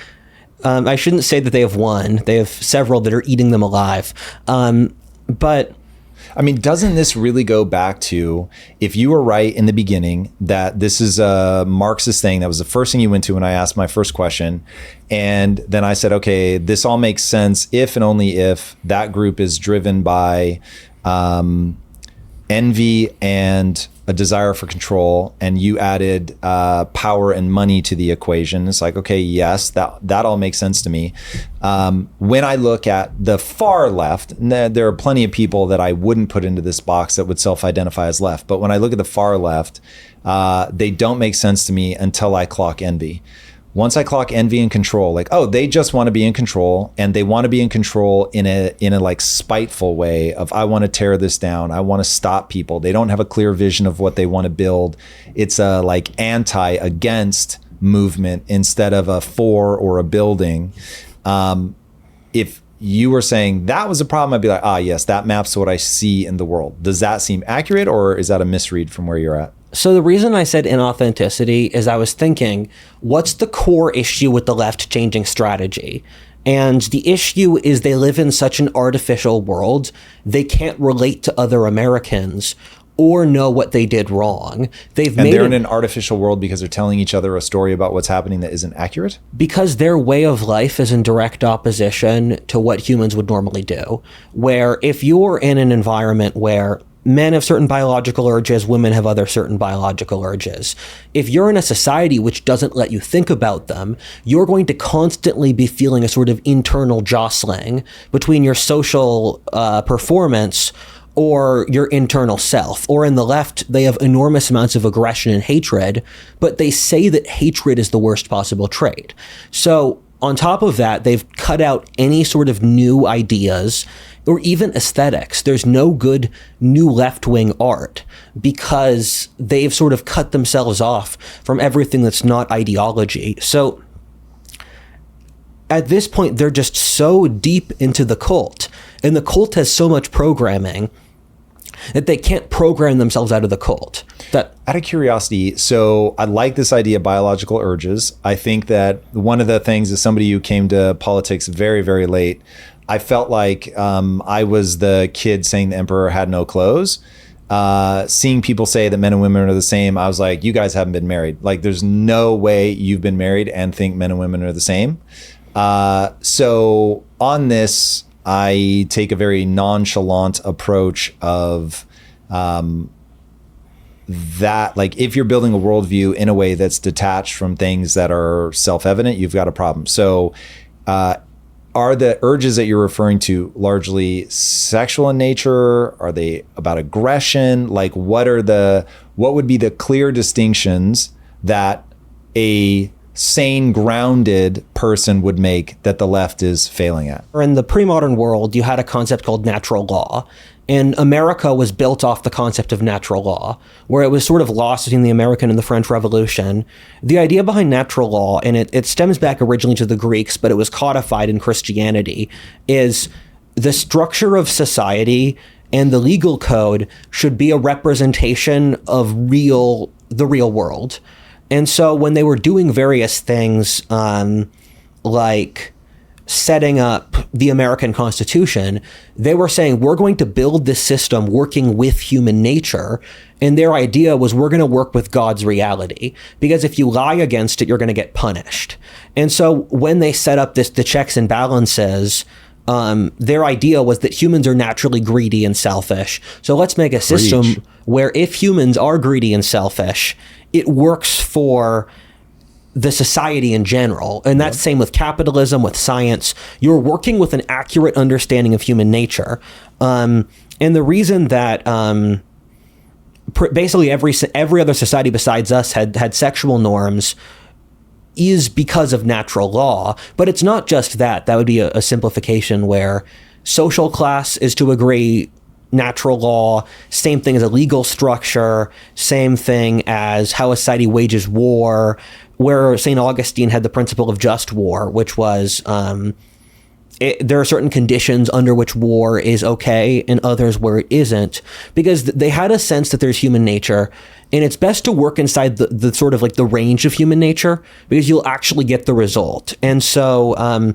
that they have one. They have several that are eating them alive. But I mean, doesn't this really go back to, if you were right in the beginning that this is a Marxist thing, that was the first thing you went to when I asked my first question, and then I said, okay, this all makes sense if and only if that group is driven by envy and a desire for control, and you added power and money to the equation. It's like, okay, yes, that all makes sense to me. When I look at the far left, and there are plenty of people that I wouldn't put into this box that would self-identify as left, but when I look at the far left, they don't make sense to me until I clock envy. Once I clock envy and control, like, oh, they just want to be in control, and they want to be in control in a like spiteful way of, I want to tear this down. I want to stop people. They don't have a clear vision of what they want to build. It's a like against movement instead of a for or a building. If you were saying that was a problem, I'd be like, yes, that maps to what I see in the world. Does that seem accurate, or is that a misread from where you're at? So the reason I said inauthenticity is I was thinking, what's the core issue with the left changing strategy? And the issue is they live in such an artificial world, they can't relate to other Americans or know what they did wrong. They're in an artificial world because they're telling each other a story about what's happening that isn't accurate? Because their way of life is in direct opposition to what humans would normally do. Where if you're in an environment where men have certain biological urges, women have other certain biological urges. If you're in a society which doesn't let you think about them, you're going to constantly be feeling a sort of internal jostling between your social performance or your internal self. Or in the left, they have enormous amounts of aggression and hatred, but they say that hatred is the worst possible trait. So on top of that, they've cut out any sort of new ideas or even aesthetics. There's no good new left-wing art because they've sort of cut themselves off from everything that's not ideology. So at this point, they're just so deep into the cult, and the cult has so much programming that they can't program themselves out of the cult. Out of curiosity, so I like this idea of biological urges. I think that one of the things, as somebody who came to politics very, very late, I felt like I was the kid saying the emperor had no clothes. Seeing people say that men and women are the same, I was like, you guys haven't been married. Like, there's no way you've been married and think men and women are the same. So on this, I take a very nonchalant approach of that, like, if you're building a worldview in a way that's detached from things that are self-evident, you've got a problem. So are the urges that you're referring to largely sexual in nature? Are they about aggression? Like, what would be the clear distinctions that a sane, grounded person would make that the left is failing at? In the pre-modern world, you had a concept called natural law. And America was built off the concept of natural law, where it was sort of lost between the American and the French Revolution. The idea behind natural law, and it stems back originally to the Greeks, but it was codified in Christianity, is the structure of society and the legal code should be a representation of the real world. And so when they were doing various things, like setting up the American Constitution, they were saying, we're going to build this system working with human nature. And their idea was, we're going to work with God's reality, because if you lie against it, you're going to get punished. And so when they set up the checks and balances, their idea was that humans are naturally greedy and selfish. So let's make a system where if humans are greedy and selfish, it works for the society in general. And that's same with capitalism, with science. You're working with an accurate understanding of human nature. And the reason that basically every other society besides us had sexual norms is because of natural law. But it's not just that. That would be a simplification, where social class is to agree natural law, same thing as a legal structure, same thing as how a society wages war, where St. Augustine had the principle of just war, which was there are certain conditions under which war is okay and others where it isn't, because they had a sense that there's human nature, and it's best to work inside the sort of like the range of human nature, because you'll actually get the result. And so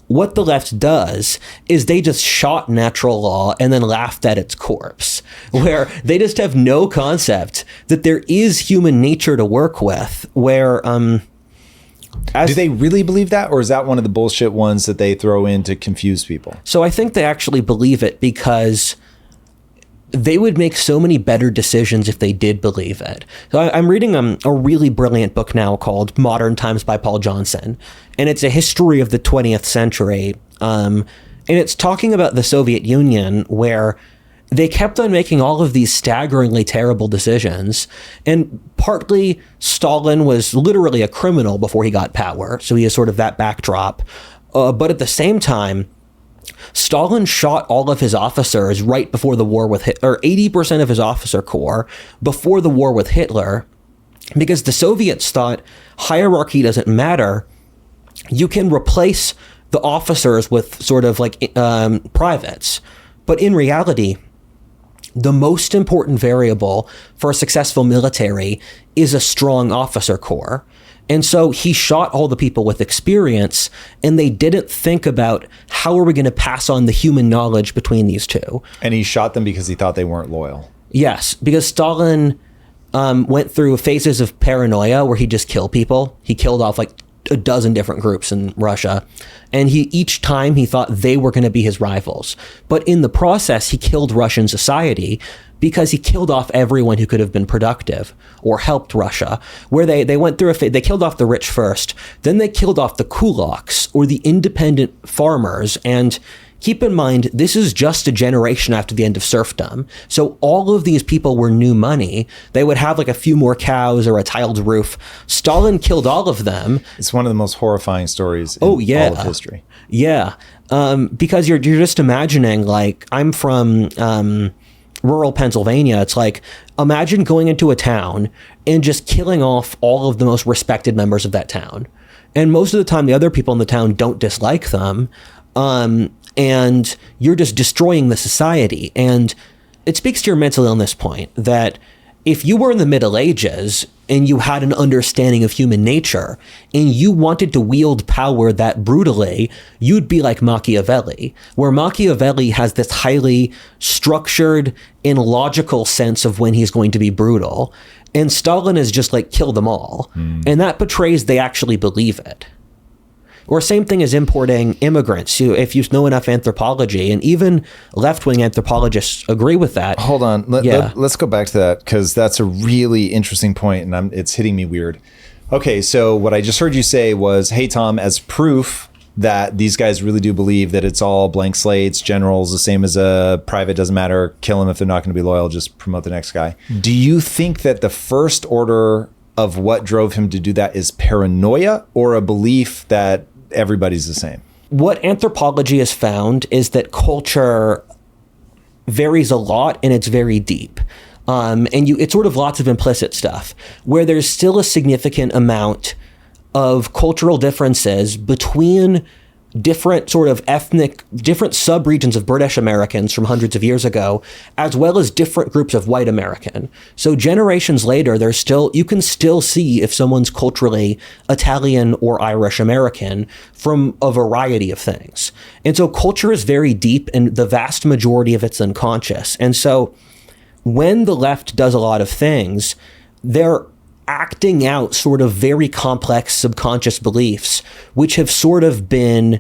what the left does is they just shot natural law and then laughed at its corpse, where they just have no concept that there is human nature to work with, where do they really believe that, or is that one of the bullshit ones that they throw in to confuse people? So I think they actually believe it, because they would make so many better decisions if they did believe it. So I'm reading a really brilliant book now called Modern Times by Paul Johnson, and it's a history of the 20th century. And it's talking about the Soviet Union, where they kept on making all of these staggeringly terrible decisions. And partly Stalin was literally a criminal before he got power, so he has sort of that backdrop. But at the same time, Stalin shot all of his officers right before the war with Hitler, or 80% of his officer corps before the war with Hitler, because the Soviets thought hierarchy doesn't matter. You can replace the officers with sort of like privates. But in reality, the most important variable for a successful military is a strong officer corps. And so he shot all the people with experience, and they didn't think about how are we going to pass on the human knowledge between these two. And he shot them because he thought they weren't loyal. Yes, because Stalin went through phases of paranoia where he just killed people. He killed off like a dozen different groups in Russia. And each time he thought they were going to be his rivals. But in the process, he killed Russian society because he killed off everyone who could have been productive or helped Russia, where they went through they killed off the rich first, then they killed off the kulaks, or the independent farmers. And keep in mind, this is just a generation after the end of serfdom. So all of these people were new money. They would have like a few more cows or a tiled roof. Stalin killed all of them. It's one of the most horrifying stories in all of history. Yeah. Because you're just imagining, like, I'm from rural Pennsylvania. It's like, imagine going into a town and just killing off all of the most respected members of that town. And most of the time, the other people in the town don't dislike them. And you're just destroying the society. And it speaks to your mental illness point that if you were in the Middle Ages and you had an understanding of human nature and you wanted to wield power that brutally, you'd be like Machiavelli, where Machiavelli has this highly structured and logical sense of when he's going to be brutal. And Stalin is just like, kill them all. And that portrays they actually believe it. Or same thing as importing immigrants. If you know enough anthropology, and even left-wing anthropologists agree with that. Hold on. Let's go back to that, because that's a really interesting point, and it's hitting me weird. Okay, so what I just heard you say was, hey, Tom, as proof that these guys really do believe that it's all blank slates, generals, the same as a private, doesn't matter, kill them if they're not going to be loyal, just promote the next guy. Do you think that the first order of what drove him to do that is paranoia, or a belief that everybody's the same? What anthropology has found is that culture varies a lot, and it's very deep. It's sort of lots of implicit stuff where there's still a significant amount of cultural differences between different sort of different subregions of British Americans from hundreds of years ago, as well as different groups of white American. So generations later, you can still see if someone's culturally Italian or Irish American from a variety of things. And so culture is very deep, and the vast majority of it's unconscious. And so when the left does a lot of things, they're acting out sort of very complex subconscious beliefs, which have sort of been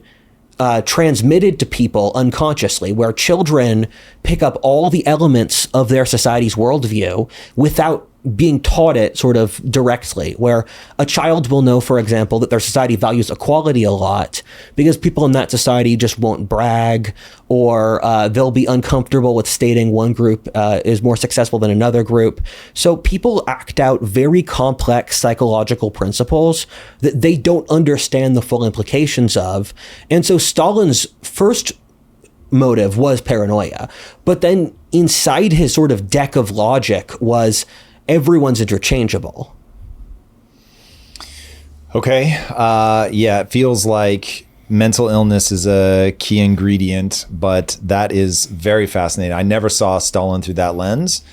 transmitted to people unconsciously, where children pick up all the elements of their society's worldview without being taught it sort of directly, where a child will know, for example, that their society values equality a lot because people in that society just won't brag, or they'll be uncomfortable with stating one group is more successful than another group. So people act out very complex psychological principles that they don't understand the full implications of. And so Stalin's first motive was paranoia, but then inside his sort of deck of logic was everyone's interchangeable. Okay. Yeah, it feels like mental illness is a key ingredient, but that is very fascinating. I never saw Stalin through that lens.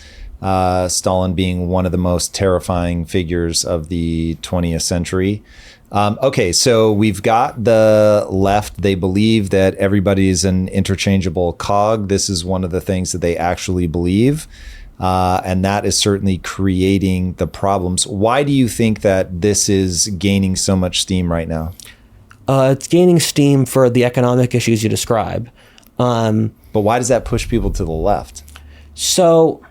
Stalin being one of the most terrifying figures of the 20th century. Okay, so we've got the left. They believe that everybody's an interchangeable cog. This is one of the things that they actually believe. And that is certainly creating the problems. Why do you think that this is gaining so much steam right now? It's gaining steam for the economic issues you describe. But why does that push people to the left? So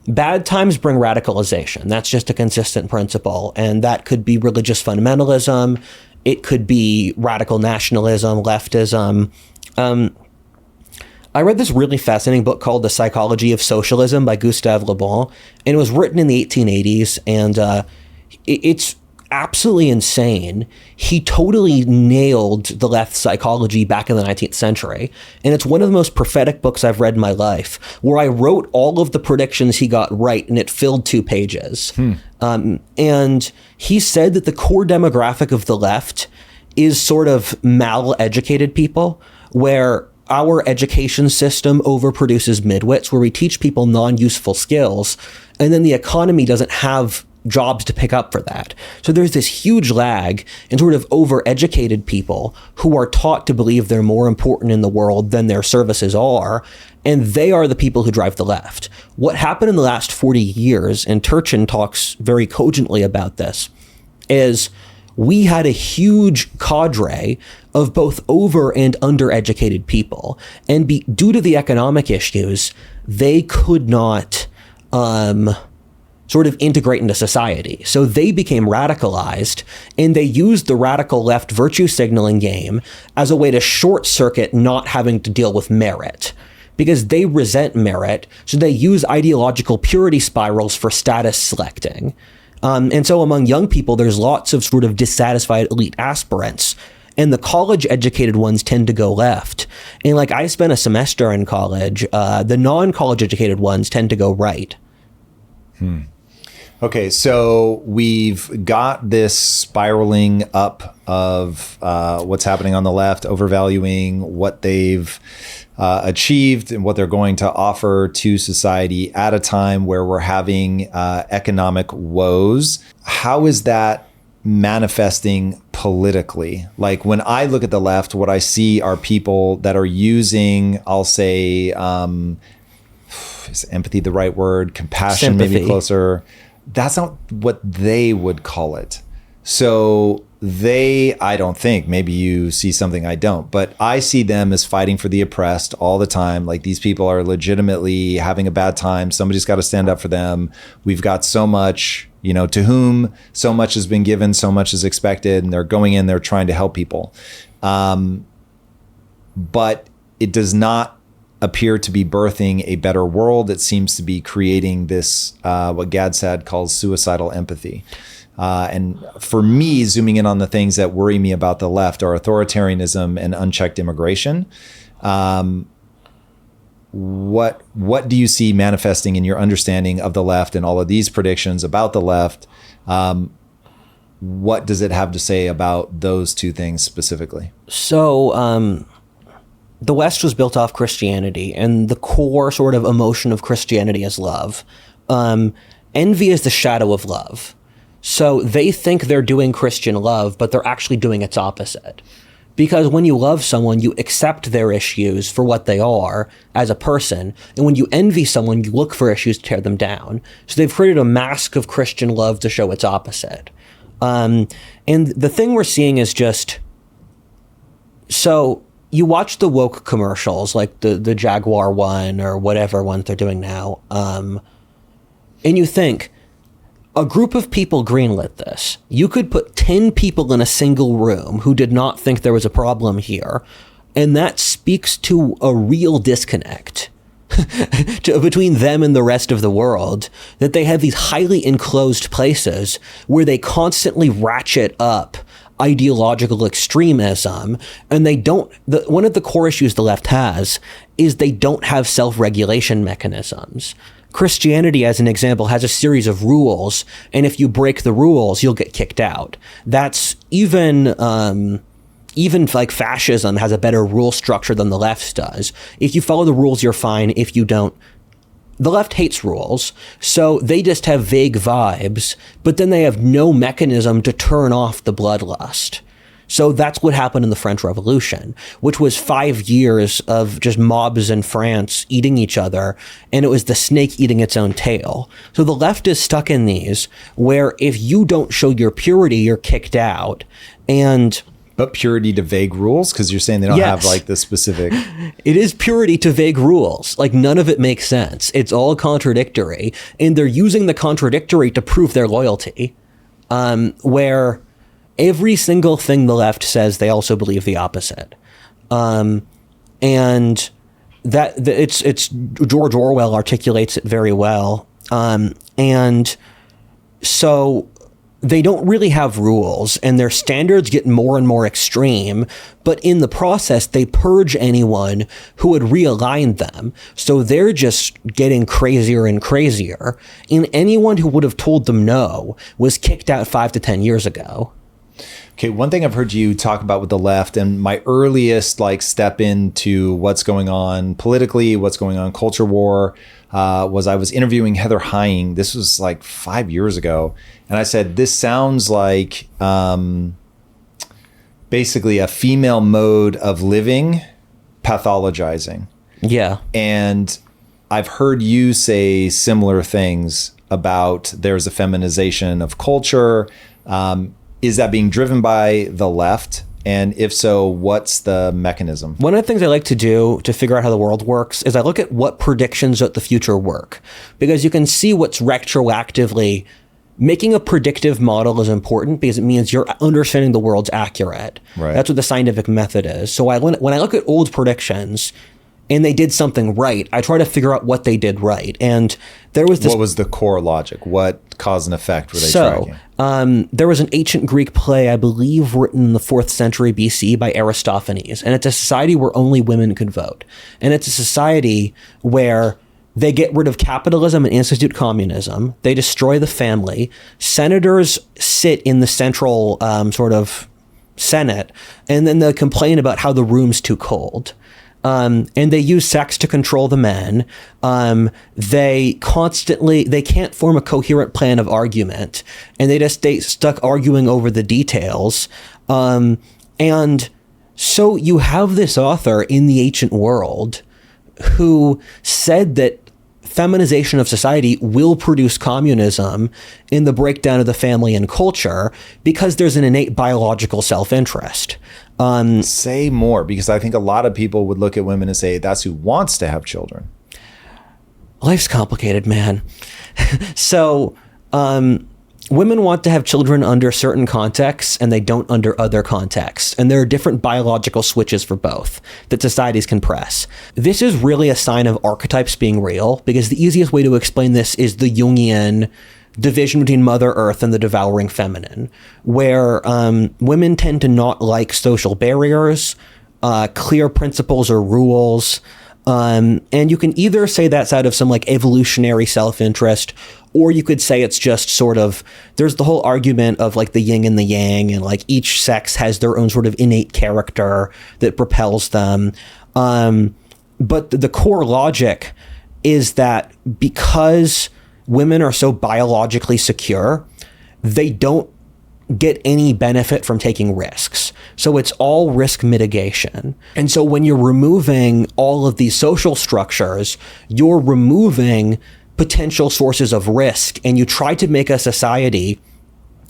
bad times bring radicalization. That's just a consistent principle. And that could be religious fundamentalism. It could be radical nationalism, leftism. I read this really fascinating book called The Psychology of Socialism by Gustave Le Bon, and it was written in the 1880s, and it's absolutely insane. He totally nailed the left psychology back in the 19th century, and it's one of the most prophetic books I've read in my life, where I wrote all of the predictions he got right, and it filled 2 pages. And he said that the core demographic of the left is sort of mal-educated people, where our education system overproduces midwits, where we teach people non-useful skills, and then the economy doesn't have jobs to pick up for that. So there's this huge lag in sort of overeducated people who are taught to believe they're more important in the world than their services are, and they are the people who drive the left. What happened in the last 40 years, and Turchin talks very cogently about this, is we had a huge cadre of both over and undereducated people. And due to the economic issues, they could not sort of integrate into society. So they became radicalized, and they used the radical left virtue signaling game as a way to short circuit not having to deal with merit, because they resent merit. So they use ideological purity spirals for status selecting. And so among young people, there's lots of sort of dissatisfied elite aspirants, and the college educated ones tend to go left. And like, I spent a semester in college, the non-college educated ones tend to go right. Okay, so we've got this spiraling up of what's happening on the left, overvaluing what they've achieved and what they're going to offer to society at a time where we're having economic woes. How is that manifesting politically? Like, when I look at the left, what I see are people that are using, I'll say, is empathy the right word? Compassion, sympathy. maybe closer. That's not what they would call it. So I don't think, maybe you see something I don't, but I see them as fighting for the oppressed all the time. Like, these people are legitimately having a bad time. Somebody's got to stand up for them. We've got so much, to whom so much has been given, so much is expected, and they're going in, they're trying to help people. But it does not appear to be birthing a better world. It seems to be creating this, what Gadsad calls suicidal empathy. And for me, zooming in on the things that worry me about the left are authoritarianism and unchecked immigration. What do you see manifesting in your understanding of the left and all of these predictions about the left? What does it have to say about those 2 things specifically? So, the West was built off Christianity, and the core sort of emotion of Christianity is love. Envy is the shadow of love. So they think they're doing Christian love, but they're actually doing its opposite. Because when you love someone, you accept their issues for what they are as a person. And when you envy someone, you look for issues to tear them down. So they've created a mask of Christian love to show its opposite. And the thing we're seeing is just, so you watch the woke commercials, like the Jaguar one or whatever one they're doing now, and you think, a group of people greenlit this. You could put 10 people in a single room who did not think there was a problem here, and that speaks to a real disconnect between them and the rest of the world, that they have these highly enclosed places where they constantly ratchet up ideological extremism, and they don't, one of the core issues the left has is they don't have self-regulation mechanisms. Christianity, as an example, has a series of rules, and if you break the rules, you'll get kicked out. That's even like fascism has a better rule structure than the left does. If you follow the rules, you're fine. If you don't, the left hates rules, so they just have vague vibes, but then they have no mechanism to turn off the bloodlust. So that's what happened in the French Revolution, which was 5 years of just mobs in France eating each other, and it was the snake eating its own tail. So the left is stuck in these, where if you don't show your purity, you're kicked out. And But purity to vague rules? Because you're saying they don't have Yes. like the specific... It is purity to vague rules. Like, none of it makes sense. It's all contradictory. And they're using the contradictory to prove their loyalty. Where every single thing the left says, they also believe the opposite. And it's George Orwell articulates it very well. And so they don't really have rules, and their standards get more and more extreme, but in the process, they purge anyone who would realign them. So they're just getting crazier and crazier, and anyone who would have told them no was kicked out 5 to 10 years ago. Okay, one thing I've heard you talk about with the left, and my earliest like step into what's going on politically, what's going on culture war, was I was interviewing Heather Heying. This was like 5 years ago. And I said, this sounds like basically a female mode of living, pathologizing. Yeah. And I've heard you say similar things about there's a feminization of culture. Is that being driven by the left? And if so, what's the mechanism? One of the things I like to do to figure out how the world works is I look at what predictions of the future work, because you can see what's retroactively. Making a predictive model is important because it means you're understanding the world's accurate. Right. That's what the scientific method is. So when I look at old predictions and they did something right, I try to figure out what they did right. And there was this. What was the core logic? What cause and effect were they tracking? There was an ancient Greek play, I believe, written in the 4th century BC by Aristophanes. And it's a society where only women could vote. And it's a society where they get rid of capitalism and institute communism. They destroy the family. Senators sit in the central sort of Senate, and then they complain about how the room's too cold. And they use sex to control the men. They can't form a coherent plan of argument, and they just stay stuck arguing over the details. And so you have this author in the ancient world who said that feminization of society will produce communism in the breakdown of the family and culture because there's an innate biological self-interest. Say more, because I think a lot of people would look at women and say, that's who wants to have children. Life's complicated, man. So, women want to have children under certain contexts, and they don't under other contexts. And there are different biological switches for both that societies can press. This is really a sign of archetypes being real, because the easiest way to explain this is the Jungian division between Mother Earth and the devouring feminine, where women tend to not like social barriers, clear principles or rules. And you can either say that's out of some like evolutionary self-interest, or you could say it's just sort of, there's the whole argument of like the yin and the yang, and like each sex has their own sort of innate character that propels them. But the core logic is that because women are so biologically secure, they don't get any benefit from taking risks. So it's all risk mitigation. And so when you're removing all of these social structures, you're removing potential sources of risk, and you try to make a society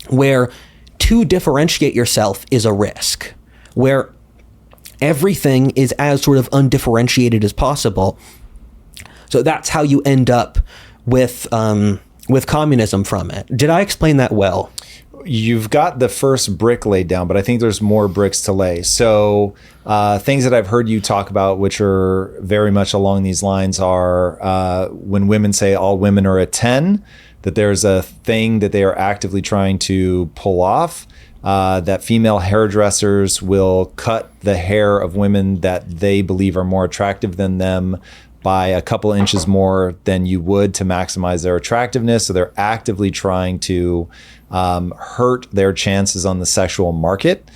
where to differentiate yourself is a risk, where everything is as sort of undifferentiated as possible. So that's how you end up with communism from it. Did I explain that well? You've got the first brick laid down, but I think there's more bricks to lay. So things that I've heard you talk about, which are very much along these lines, are when women say all women are a 10, that there's a thing that they are actively trying to pull off, that female hairdressers will cut the hair of women that they believe are more attractive than them by a couple inches more than you would to maximize their attractiveness. So they're actively trying to hurt their chances on the sexual market.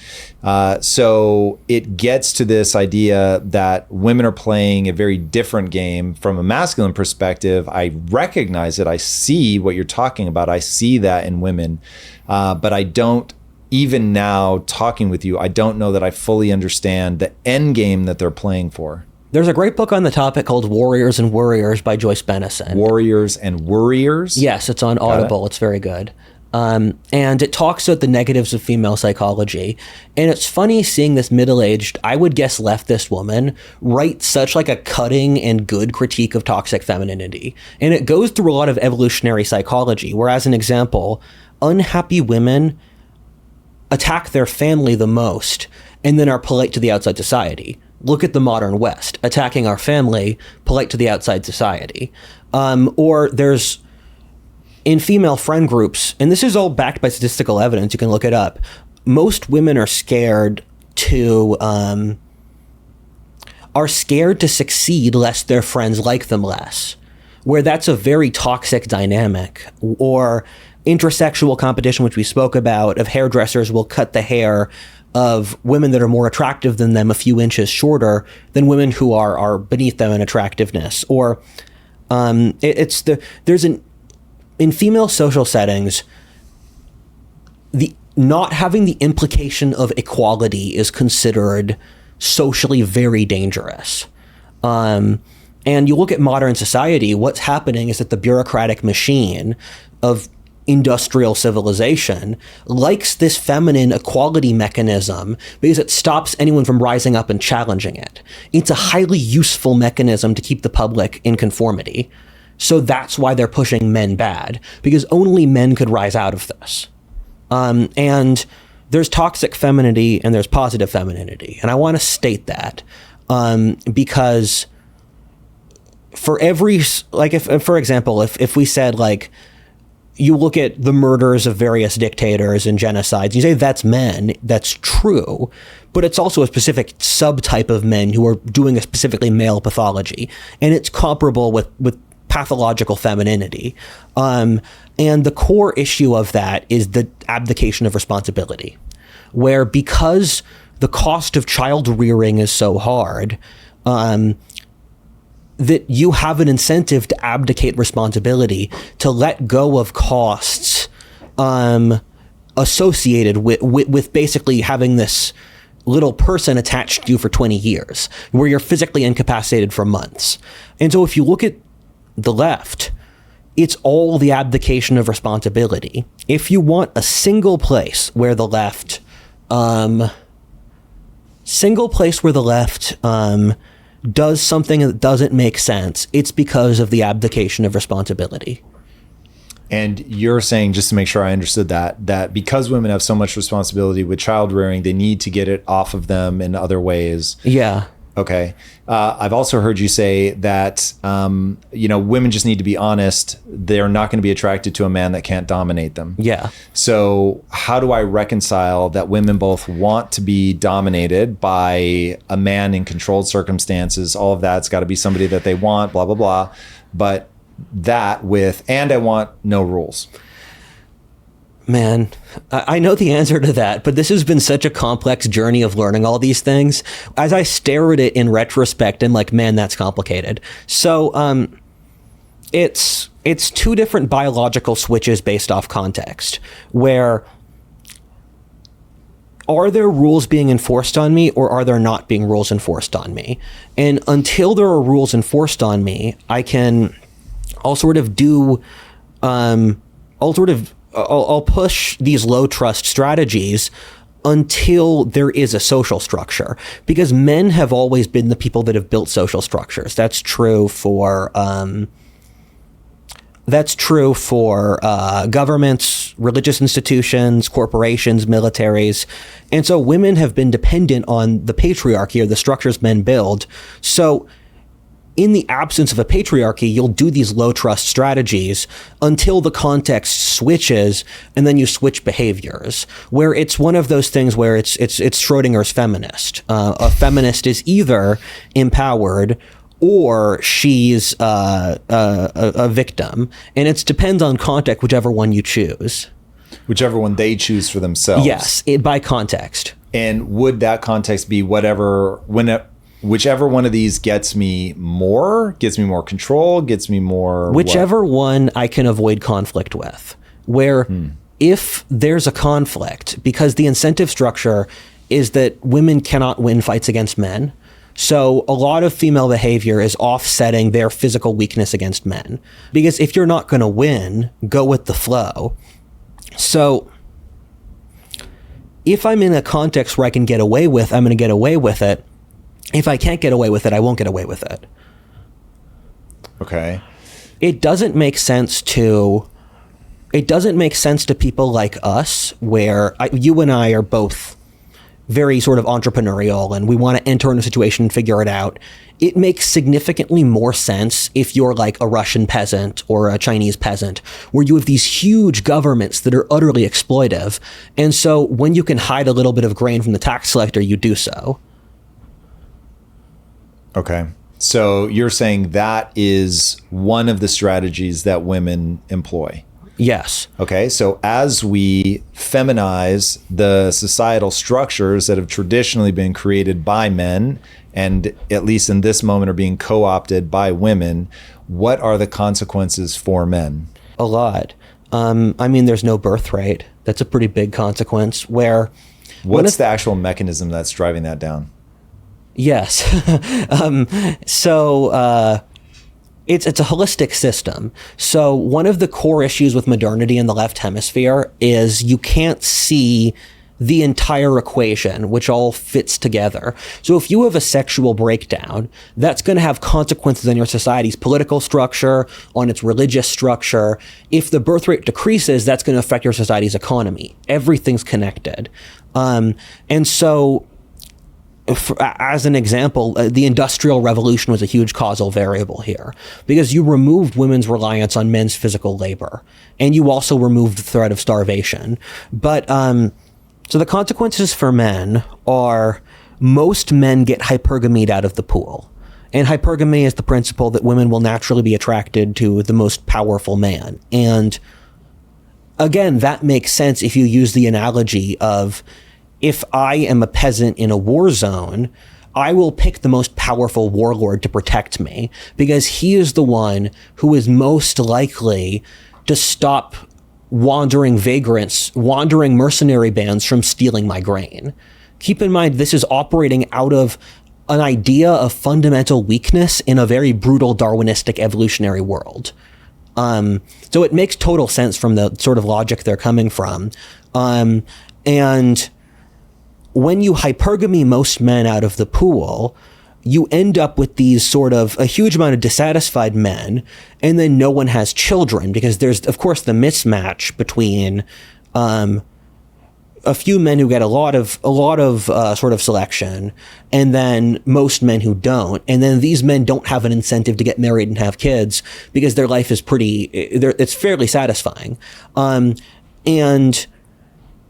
So it gets to this idea that women are playing a very different game from a masculine perspective. I recognize it. I see what you're talking about. I see that in women. But I don't, even now talking with you, I don't know that I fully understand the end game that they're playing for. There's a great book on the topic called Warriors and Worriers by Joyce Bennison. Warriors and Worriers? Yes, it's on Audible. It's very good. And it talks about the negatives of female psychology. And it's funny seeing this middle-aged, I would guess leftist woman write such like a cutting and good critique of toxic femininity. And it goes through a lot of evolutionary psychology, where, as an example, unhappy women attack their family the most and then are polite to the outside society. Look at the modern West, attacking our family, polite to the outside society. Or there's, in female friend groups, and this is all backed by statistical evidence, you can look it up, most women are scared to succeed lest their friends like them less, where that's a very toxic dynamic. Or intersexual competition, which we spoke about, of hairdressers will cut the hair of women that are more attractive than them a few inches shorter than women who are beneath them in attractiveness. Or in female social settings, the not having the implication of equality is considered socially very dangerous. And you look at modern society, what's happening is that the bureaucratic machine of industrial civilization likes this feminine equality mechanism because it stops anyone from rising up and challenging it. It's a highly useful mechanism to keep the public in conformity. So that's why they're pushing men bad, because only men could rise out of this. And there's toxic femininity and there's positive femininity. And I want to state that because for every, like, if for example, if we said, like, you look at the murders of various dictators and genocides, you say that's men, that's true, but it's also a specific subtype of men who are doing a specifically male pathology. And it's comparable with pathological femininity. And the core issue of that is the abdication of responsibility, where because the cost of child rearing is so hard, that you have an incentive to abdicate responsibility, to let go of costs associated with basically having this little person attached to you for 20 years, where you're physically incapacitated for months. And so if you look at the left, it's all the abdication of responsibility. If you want a single place where the left does something that doesn't make sense, it's because of the abdication of responsibility. And you're saying, just to make sure I understood that because women have so much responsibility with child rearing, they need to get it off of them in other ways. Yeah. Okay. I've also heard you say that, women just need to be honest. They're not going to be attracted to a man that can't dominate them. Yeah. So how do I reconcile that women both want to be dominated by a man in controlled circumstances? All of that's got to be somebody that they want, blah, blah, blah. But that with, and I want no rules. Man, I know the answer to that, but this has been such a complex journey of learning all these things. As I stare at it in retrospect, I'm like, man, that's complicated. So it's two different biological switches based off context, where are there rules being enforced on me or are there not being rules enforced on me? And until there are rules enforced on me, I'll push these low trust strategies until there is a social structure, because men have always been the people that have built social structures. That's true for governments, religious institutions, corporations, militaries. And so women have been dependent on the patriarchy or the structures men build. So in the absence of a patriarchy, you'll do these low trust strategies until the context switches, and then you switch behaviors, where it's one of those things where it's Schrodinger's feminist. A feminist is either empowered or she's a victim, and it depends on context, whichever one you choose. Whichever one they choose for themselves. Yes, by context. And would that context be whichever one of these gets me more control, gets me more... Whichever one I can avoid conflict with. Where if there's a conflict, because the incentive structure is that women cannot win fights against men, so a lot of female behavior is offsetting their physical weakness against men. Because if you're not going to win, go with the flow. So if I'm in a context where I can get away with, I'm going to get away with it. If I can't get away with it, I won't get away with it. Okay. It doesn't make sense to people like us, where you and I are both very sort of entrepreneurial and we want to enter into a situation and figure it out. It makes significantly more sense if you're like a Russian peasant or a Chinese peasant, where you have these huge governments that are utterly exploitive. And so when you can hide a little bit of grain from the tax collector, you do so. Okay. So you're saying that is one of the strategies that women employ. Yes. Okay. So as we feminize the societal structures that have traditionally been created by men, and at least in this moment are being co-opted by women, what are the consequences for men? A lot. I mean, there's no birth rate. That's a pretty big consequence. What's the actual mechanism that's driving that down? Yes. It's a holistic system. So one of the core issues with modernity in the left hemisphere is you can't see the entire equation, which all fits together. So if you have a sexual breakdown, that's going to have consequences on your society's political structure, on its religious structure. If the birth rate decreases, that's going to affect your society's economy. Everything's connected. And so, as an example, the Industrial Revolution was a huge causal variable here, because you removed women's reliance on men's physical labor, and you also removed the threat of starvation. But so the consequences for men are most men get hypergamied out of the pool. And hypergamy is the principle that women will naturally be attracted to the most powerful man. And again, that makes sense if you use the analogy of, if I am a peasant in a war zone, I will pick the most powerful warlord to protect me, because he is the one who is most likely to stop wandering vagrants, wandering mercenary bands from stealing my grain. Keep in mind, this is operating out of an idea of fundamental weakness in a very brutal Darwinistic evolutionary world. So it makes total sense from the sort of logic they're coming from. And when you hypergamy most men out of the pool, you end up with these sort of a huge amount of dissatisfied men, and then no one has children, because there's, of course, the mismatch between a few men who get a lot of sort of selection, and then most men who don't. And then these men don't have an incentive to get married and have kids, because their life is it's fairly satisfying. And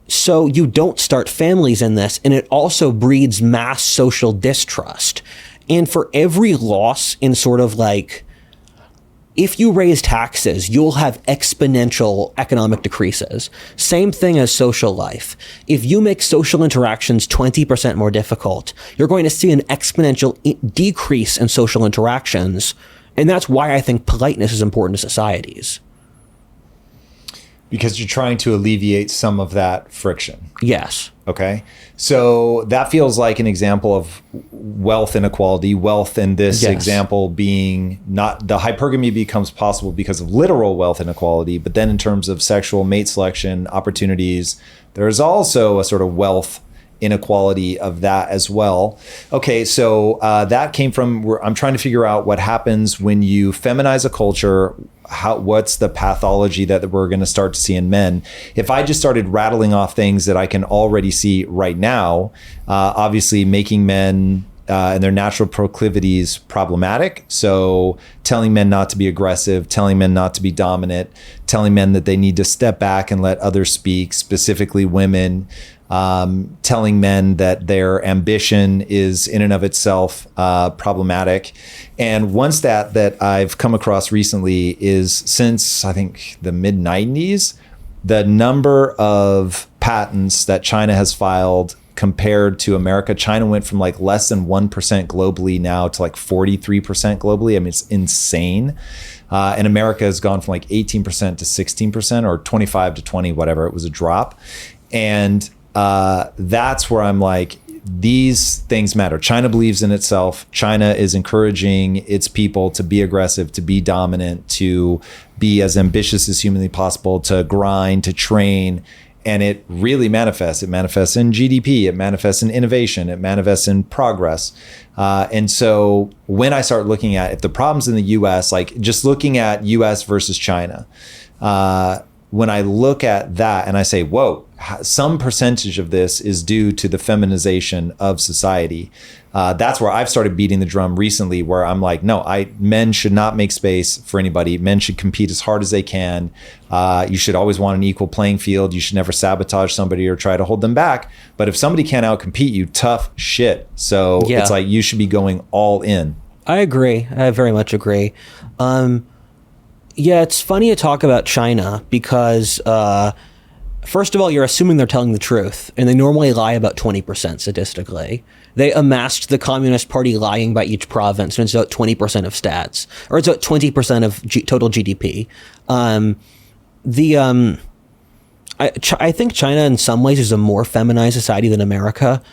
so you don't start families in this, and it also breeds mass social distrust. And for every loss in sort of like, if you raise taxes, you'll have exponential economic decreases. Same thing as social life. If you make social interactions 20% more difficult, you're going to see an exponential decrease in social interactions. And that's why I think politeness is important to societies. Because you're trying to alleviate some of that friction. Yes. Okay. So that feels like an example of wealth inequality. Wealth in this example being not, the hypergamy becomes possible because of literal wealth inequality, but then in terms of sexual mate selection opportunities, there's also a sort of wealth inequality of that as well. Okay, so that came from, I'm trying to figure out what happens when you feminize a culture. What's the pathology that we're going to start to see in men? If I just started rattling off things that I can already see right now, obviously making men and their natural proclivities problematic. So telling men not to be aggressive, telling men not to be dominant, telling men that they need to step back and let others speak, specifically women, telling men that their ambition is in and of itself problematic. And one stat that I've come across recently is, since I think the mid 90s, the number of patents that China has filed compared to America, China went from like less than 1% globally now to like 43% globally. I mean, it's insane. And America has gone from like 18% to 16% or 25 to 20, whatever. It was a drop. And that's where I'm like, these things matter. China believes in itself. China is encouraging its people to be aggressive, to be dominant, to be as ambitious as humanly possible, to grind, to train. And it really manifests. It manifests in GDP. It manifests in innovation. It manifests in progress. And so when I start looking at if the problem's in the US, like just looking at US versus China, when I look at that and I say, whoa, some percentage of this is due to the feminization of society. That's where I've started beating the drum recently, where I'm like, no, men should not make space for anybody. Men should compete as hard as they can. You should always want an equal playing field. You should never sabotage somebody or try to hold them back. But if somebody can't outcompete you, tough shit. So it's like you should be going all in. I agree. I very much agree. Yeah, it's funny to talk about China because, first of all, you're assuming they're telling the truth, and they normally lie about 20% statistically. They amassed the Communist Party lying by each province, and it's about 20% of stats, or it's about 20% of total GDP. I think China in some ways is a more feminized society than America,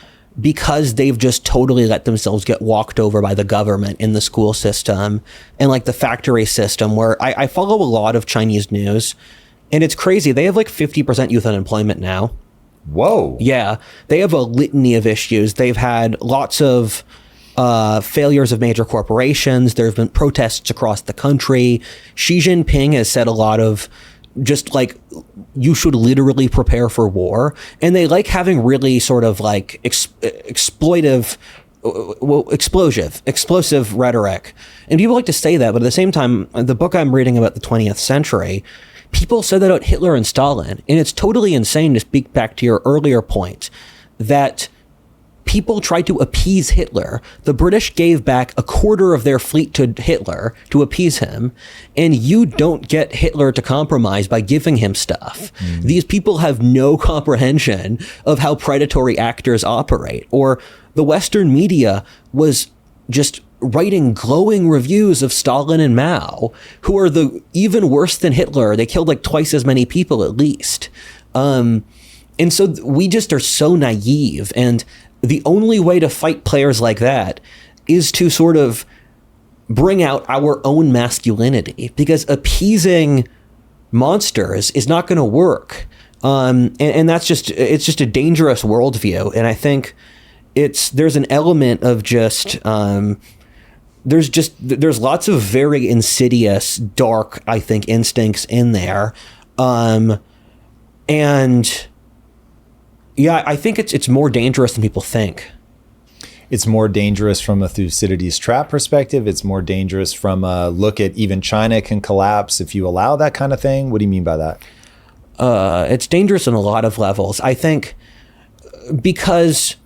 because they've just totally let themselves get walked over by the government in the school system and like the factory system, where I follow a lot of Chinese news, and it's crazy. They have like 50% youth unemployment now. Whoa. Yeah. They have a litany of issues. They've had lots of failures of major corporations. There have been protests across the country. Xi Jinping has said a lot of just like, you should literally prepare for war. And they like having really sort of like explosive rhetoric. And people like to say that, but at the same time, the book I'm reading about the 20th century, people said that about Hitler and Stalin. And it's totally insane to speak back to your earlier point that people tried to appease Hitler. The British gave back a quarter of their fleet to Hitler to appease him, and you don't get Hitler to compromise by giving him stuff. These people have no comprehension of how predatory actors operate. Or the Western media was just writing glowing reviews of Stalin and Mao, who are even worse than Hitler. They killed like twice as many people at least. And so we just are so naive, and the only way to fight players like that is to sort of bring out our own masculinity, because appeasing monsters is not going to work. And it's just a dangerous worldview. And I think there's an element of just, there's lots of very insidious, dark, I think, instincts in there. And yeah, I think it's more dangerous than people think. It's more dangerous from a Thucydides trap perspective. It's more dangerous from a look at even China can collapse if you allow that kind of thing. What do you mean by that? It's dangerous on a lot of levels. I think because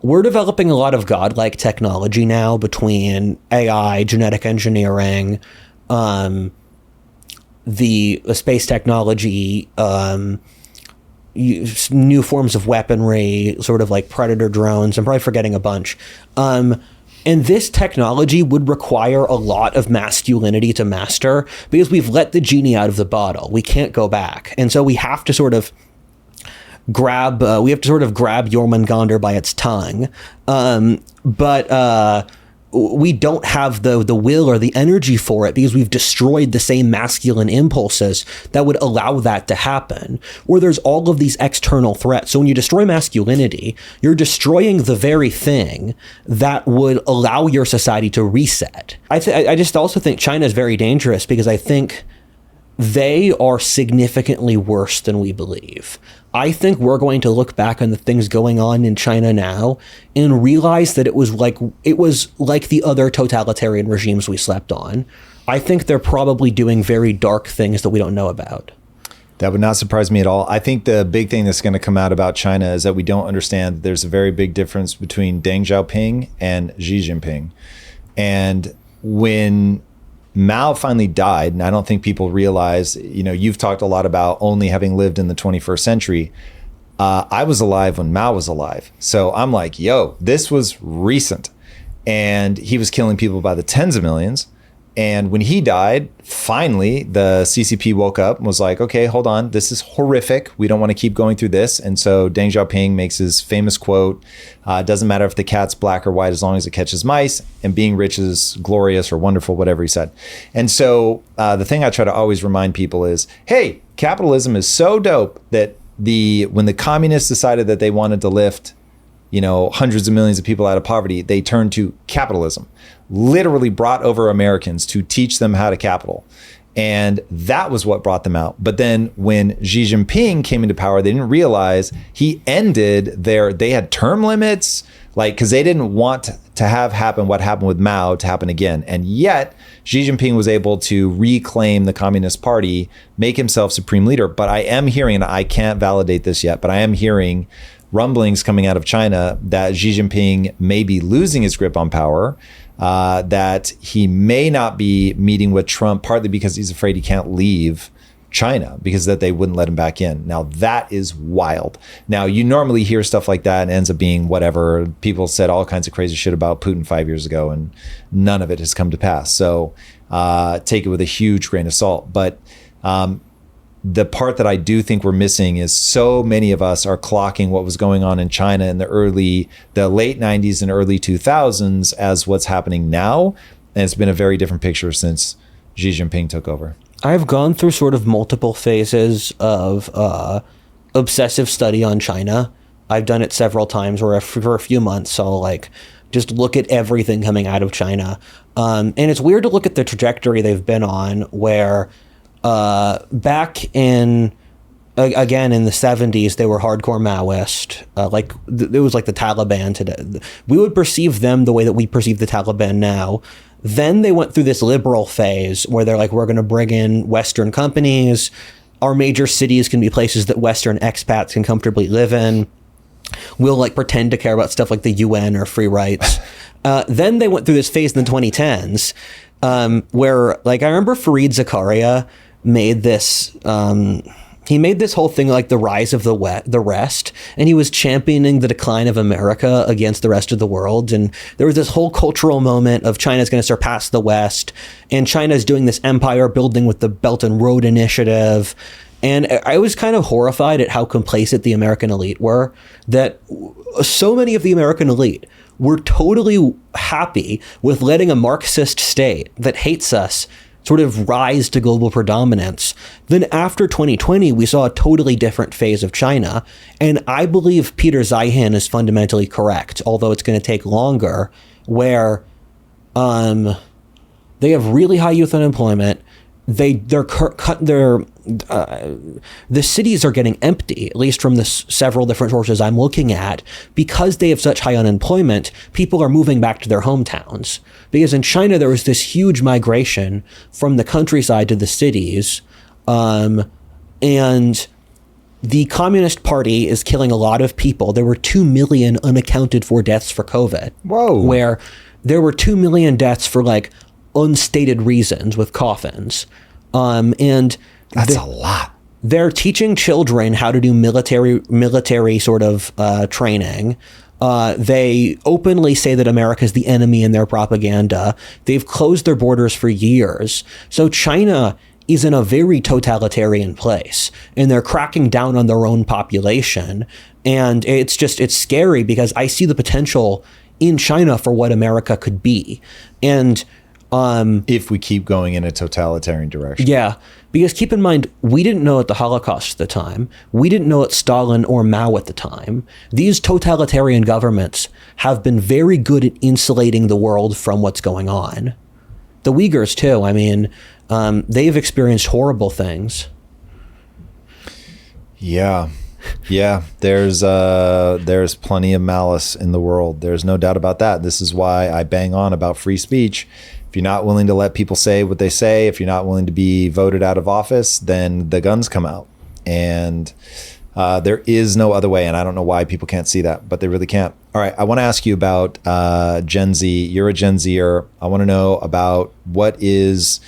we're developing a lot of godlike technology now between AI, genetic engineering, the space technology, new forms of weaponry, sort of like predator drones. I'm probably forgetting a bunch. And this technology would require a lot of masculinity to master, because we've let the genie out of the bottle. We can't go back. And so we have to sort of grab Jormungandr by its tongue. But we don't have the will or the energy for it, because we've destroyed the same masculine impulses that would allow that to happen. Or there's all of these external threats. So when you destroy masculinity, you're destroying the very thing that would allow your society to reset. I just also think China is very dangerous, because I think they are significantly worse than we believe. I think we're going to look back on the things going on in China now and realize that it was like the other totalitarian regimes we slept on. I think they're probably doing very dark things that we don't know about. That would not surprise me at all. I think the big thing that's going to come out about China is that we don't understand that there's a very big difference between Deng Xiaoping and Xi Jinping. And when Mao finally died, and I don't think people realize, you've talked a lot about only having lived in the 21st century. I was alive when Mao was alive. So I'm like, this was recent. And he was killing people by the tens of millions. And when he died, finally, the CCP woke up and was like, okay, hold on. This is horrific. We don't want to keep going through this. And so Deng Xiaoping makes his famous quote, it doesn't matter if the cat's black or white as long as it catches mice, and being rich is glorious or wonderful, whatever he said. And so the thing I try to always remind people is, hey, capitalism is so dope that when the communists decided that they wanted to lift hundreds of millions of people out of poverty, they turned to capitalism, literally brought over Americans to teach them how to capital. And that was what brought them out. But then when Xi Jinping came into power, they didn't realize he ended they had term limits, because they didn't want to have happen what happened with Mao to happen again. And yet Xi Jinping was able to reclaim the Communist Party, make himself supreme leader. But I am hearing, and I can't validate this yet, but I am hearing rumblings coming out of China that Xi Jinping may be losing his grip on power, that he may not be meeting with Trump, partly because he's afraid he can't leave China because that they wouldn't let him back in. Now that is wild. Now you normally hear stuff like that and it ends up being whatever. People said all kinds of crazy shit about Putin 5 years ago and none of it has come to pass. So take it with a huge grain of salt. But the part that I do think we're missing is so many of us are clocking what was going on in China in the late 90s and early 2000s as what's happening now. And it's been a very different picture since Xi Jinping took over. I've gone through sort of multiple phases of obsessive study on China. I've done it several times where for a few months I'll just look at everything coming out of China. And it's weird to look at the trajectory they've been on where back in the 70s, they were hardcore Maoist. It was like the Taliban today. We would perceive them the way that we perceive the Taliban now. Then they went through this liberal phase where they're like, we're going to bring in Western companies. Our major cities can be places that Western expats can comfortably live in. We'll pretend to care about stuff like the UN or free rights. Then they went through this phase in the 2010s where I remember Fareed Zakaria made this whole thing the rise of the rest, and he was championing the decline of America against the rest of the world. And there was this whole cultural moment of China's going to surpass the West, and China's doing this empire building with the Belt and Road Initiative. And I was kind of horrified at how complacent the American elite were, that so many of the American elite were totally happy with letting a Marxist state that hates us sort of rise to global predominance. Then after 2020, we saw a totally different phase of China. And I believe Peter Zeihan is fundamentally correct, although it's going to take longer, where they have really high youth unemployment. The cities are getting empty, at least from the several different sources I'm looking at, because they have such high unemployment. People are moving back to their hometowns. Because in China, there was this huge migration from the countryside to the cities. And the Communist Party is killing a lot of people. There were 2 million unaccounted for deaths for COVID. Whoa. Where there were 2 million deaths for unstated reasons with coffins. And that's a lot. They're teaching children how to do military sort of training. They openly say that America is the enemy in their propaganda. They've closed their borders for years. So China is in a very totalitarian place, and they're cracking down on their own population. And it's scary because I see the potential in China for what America could be. And if we keep going in a totalitarian direction. Yeah, because keep in mind, we didn't know at the Holocaust at the time. We didn't know at Stalin or Mao at the time. These totalitarian governments have been very good at insulating the world from what's going on. The Uyghurs, too. I mean, they've experienced horrible things. Yeah. There's plenty of malice in the world. There's no doubt about that. This is why I bang on about free speech. If you're not willing to let people say what they say, if you're not willing to be voted out of office, then the guns come out. And there is no other way. And I don't know why people can't see that, but they really can't. All right. I want to ask you about Gen Z. You're a Gen Zer. I want to know about what is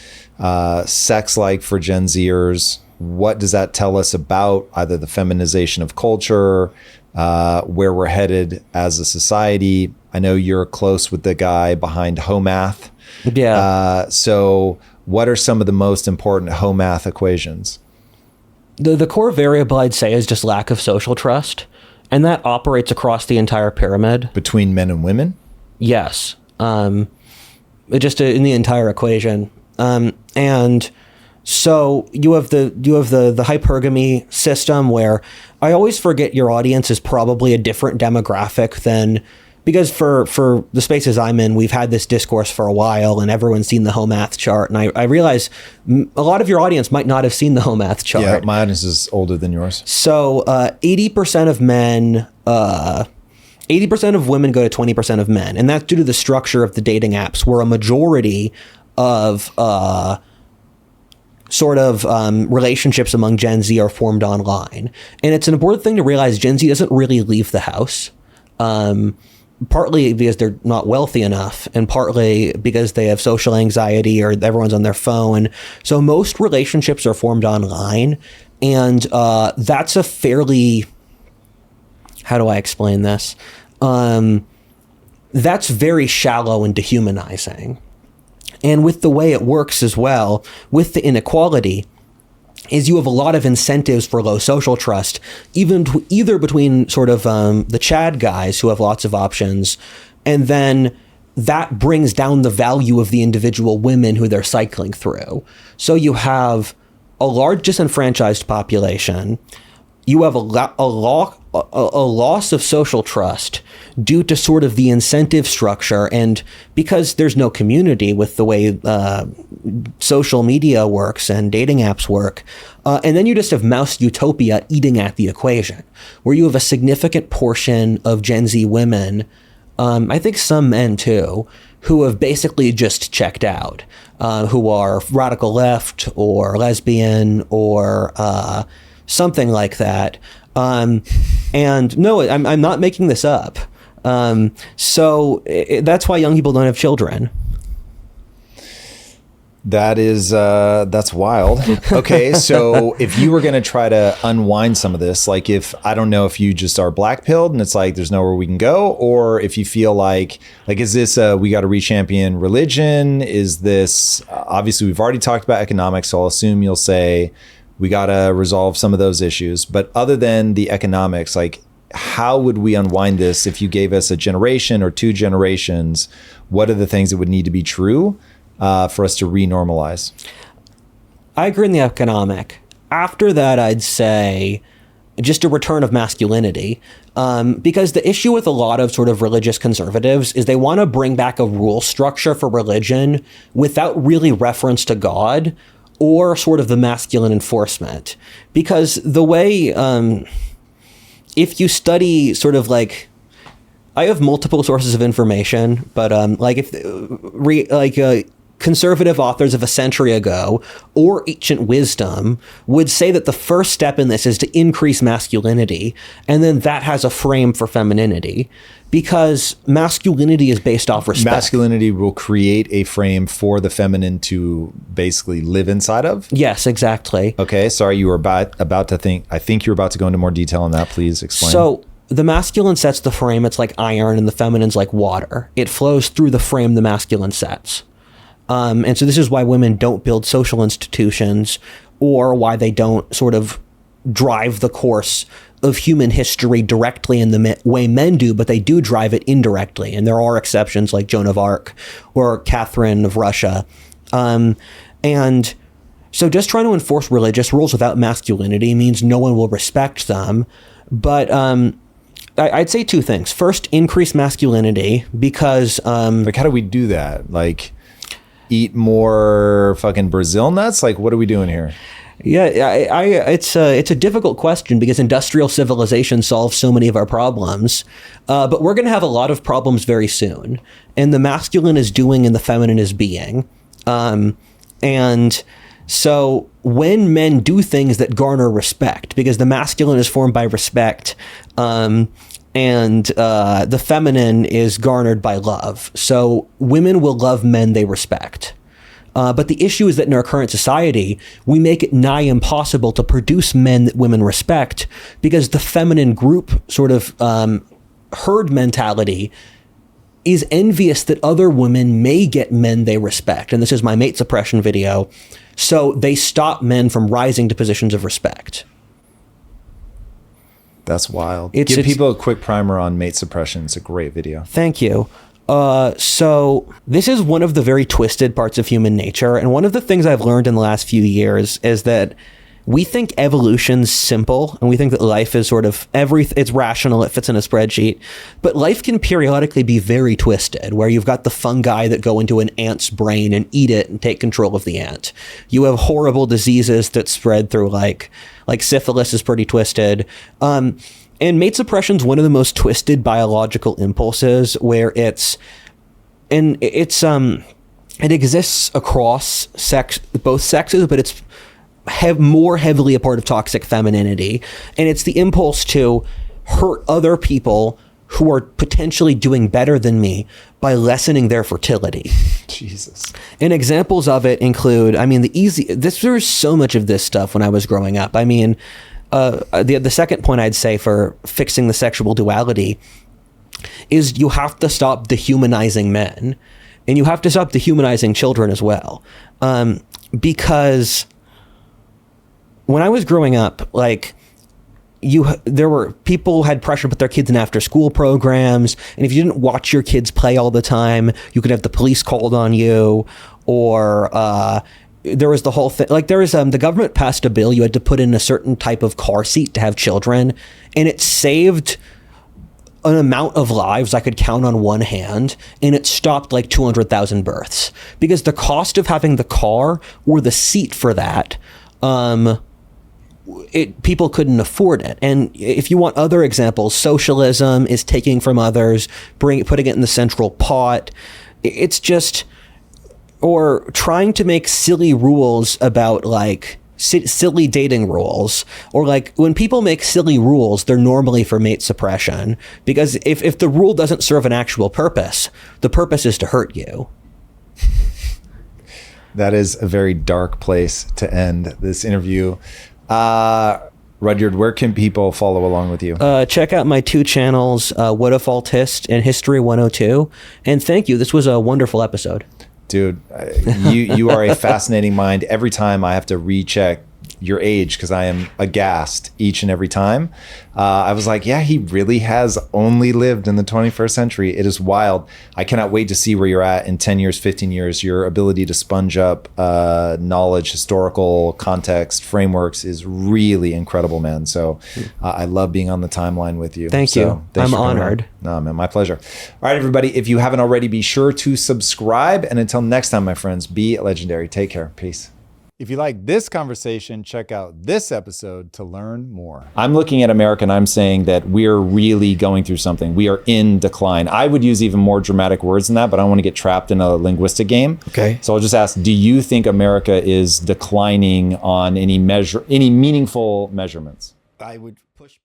sex like for Gen Zers. What does that tell us about either the feminization of culture, where we're headed as a society? I know you're close with the guy behind Homath, Yeah. So what are some of the most important home math equations? The core variable I'd say is just lack of social trust, and that operates across the entire pyramid. Between men and women? Yes. Just in the entire equation. And so you have the hypergamy system, where I always forget your audience is probably a different demographic than, because for the spaces I'm in, we've had this discourse for a while and everyone's seen the home math chart. And I realize a lot of your audience might not have seen the home math chart. Yeah, my audience is older than yours. So 80% of men, 80% of women go to 20% of men. And that's due to the structure of the dating apps, where a majority of relationships among Gen Z are formed online. And it's an important thing to realize Gen Z doesn't really leave the house. Partly because they're not wealthy enough, and partly because they have social anxiety or everyone's on their phone. So most relationships are formed online. And that's a fairly, how do I explain this? That's very shallow and dehumanizing. And with the way it works as well, with the inequality, is you have a lot of incentives for low social trust, either between sort of the Chad guys who have lots of options, and then that brings down the value of the individual women who they're cycling through. So you have a large disenfranchised population. You have a loss of social trust due to sort of the incentive structure, and because there's no community with the way social media works and dating apps work. And then you just have mouse utopia eating at the equation, where you have a significant portion of Gen Z women, I think some men too, who have basically just checked out, who are radical left or lesbian or something like that. And no, I'm not making this up. So that's why young people don't have children. That's wild. Okay, so if you were going to try to unwind some of this, like if, I don't know if you just are black-pilled and it's like there's nowhere we can go, or if you feel like is this we got to re-champion religion? Is this, obviously we've already talked about economics, so I'll assume you'll say we got to resolve some of those issues. But other than the economics, like how would we unwind this if you gave us a generation or two generations? What are the things that would need to be true for us to renormalize? I agree in the economic. After that, I'd say just a return of masculinity. Because the issue with a lot of sort of religious conservatives is they want to bring back a rule structure for religion without really reference to God or sort of the masculine enforcement. Because the way, if you study sort of like, I have multiple sources of information, but conservative authors of a century ago or ancient wisdom would say that the first step in this is to increase masculinity, and then that has a frame for femininity, because masculinity is based off respect. Masculinity will create a frame for the feminine to basically live inside of? Yes, exactly. Okay, sorry, you were about to think, I think you're about to go into more detail on that. Please explain. So the masculine sets the frame, it's like iron, and the feminine's like water. It flows through the frame the masculine sets. And so this is why women don't build social institutions, or why they don't sort of drive the course of human history directly in the way men do, but they do drive it indirectly. And there are exceptions like Joan of Arc or Catherine of Russia. And so just trying to enforce religious rules without masculinity means no one will respect them. But I'd say two things. First, increase masculinity, because like, how do we do that? Like, eat more fucking Brazil nuts? Like, what are we doing here? Yeah, it's a difficult question, because industrial civilization solves so many of our problems, but we're going to have a lot of problems very soon. And the masculine is doing and the feminine is being. And so when men do things that garner respect, because the masculine is formed by respect, and the feminine is garnered by love. So women will love men they respect. But the issue is that in our current society, we make it nigh impossible to produce men that women respect, because the feminine group sort of herd mentality is envious that other women may get men they respect. And this is my mate suppression video. So they stop men from rising to positions of respect. That's wild. Give people a quick primer on mate suppression. It's a great video. Thank you. So this is one of the very twisted parts of human nature. And one of the things I've learned in the last few years is that we think evolution's simple, and we think that life is sort of it's rational, it fits in a spreadsheet. But life can periodically be very twisted, where you've got the fungi that go into an ant's brain and eat it and take control of the ant. You have horrible diseases that spread through like syphilis is pretty twisted. And mate suppression is one of the most twisted biological impulses, where it exists across both sexes, but it's more heavily a part of toxic femininity. And it's the impulse to hurt other people who are potentially doing better than me by lessening their fertility. Jesus. And examples of it include, there's so much of this stuff when I was growing up. I mean, the second point I'd say for fixing the sexual duality is you have to stop dehumanizing men, and you have to stop dehumanizing children as well. Because when I was growing up, there were people who had pressure to put their kids in after school programs. And if you didn't watch your kids play all the time, you could have the police called on you, or, there was the whole thing, the government passed a bill. You had to put in a certain type of car seat to have children, and it saved an amount of lives I could count on one hand, and it stopped 200,000 births, because the cost of having the car or the seat for that, people couldn't afford it. And if you want other examples, socialism is taking from others, putting it in the central pot. It's just, or trying to make silly rules about silly dating rules, or when people make silly rules, they're normally for mate suppression, because if the rule doesn't serve an actual purpose, the purpose is to hurt you. That is a very dark place to end this interview. Rudyard, where can people follow along with you? Check out my two channels, WhatifAltHist and History 102. And thank you. This was a wonderful episode. Dude, you are a fascinating mind. Every time I have to recheck your age, because I am aghast each and every time. I was like, yeah, he really has only lived in the 21st century. It is wild. I cannot wait to see where you're at in 10 years, 15 years. Your ability to sponge up knowledge, historical context, frameworks is really incredible, man. So I love being on the timeline with you. Thank you. I'm honored. No, man, my pleasure. All right, everybody, if you haven't already, be sure to subscribe. And until next time, my friends, be legendary. Take care. Peace. If you like this conversation, check out this episode to learn more. I'm looking at America and I'm saying that we're really going through something. We are in decline. I would use even more dramatic words than that, but I don't want to get trapped in a linguistic game. Okay. So I'll just ask, do you think America is declining on any meaningful measurements? I would push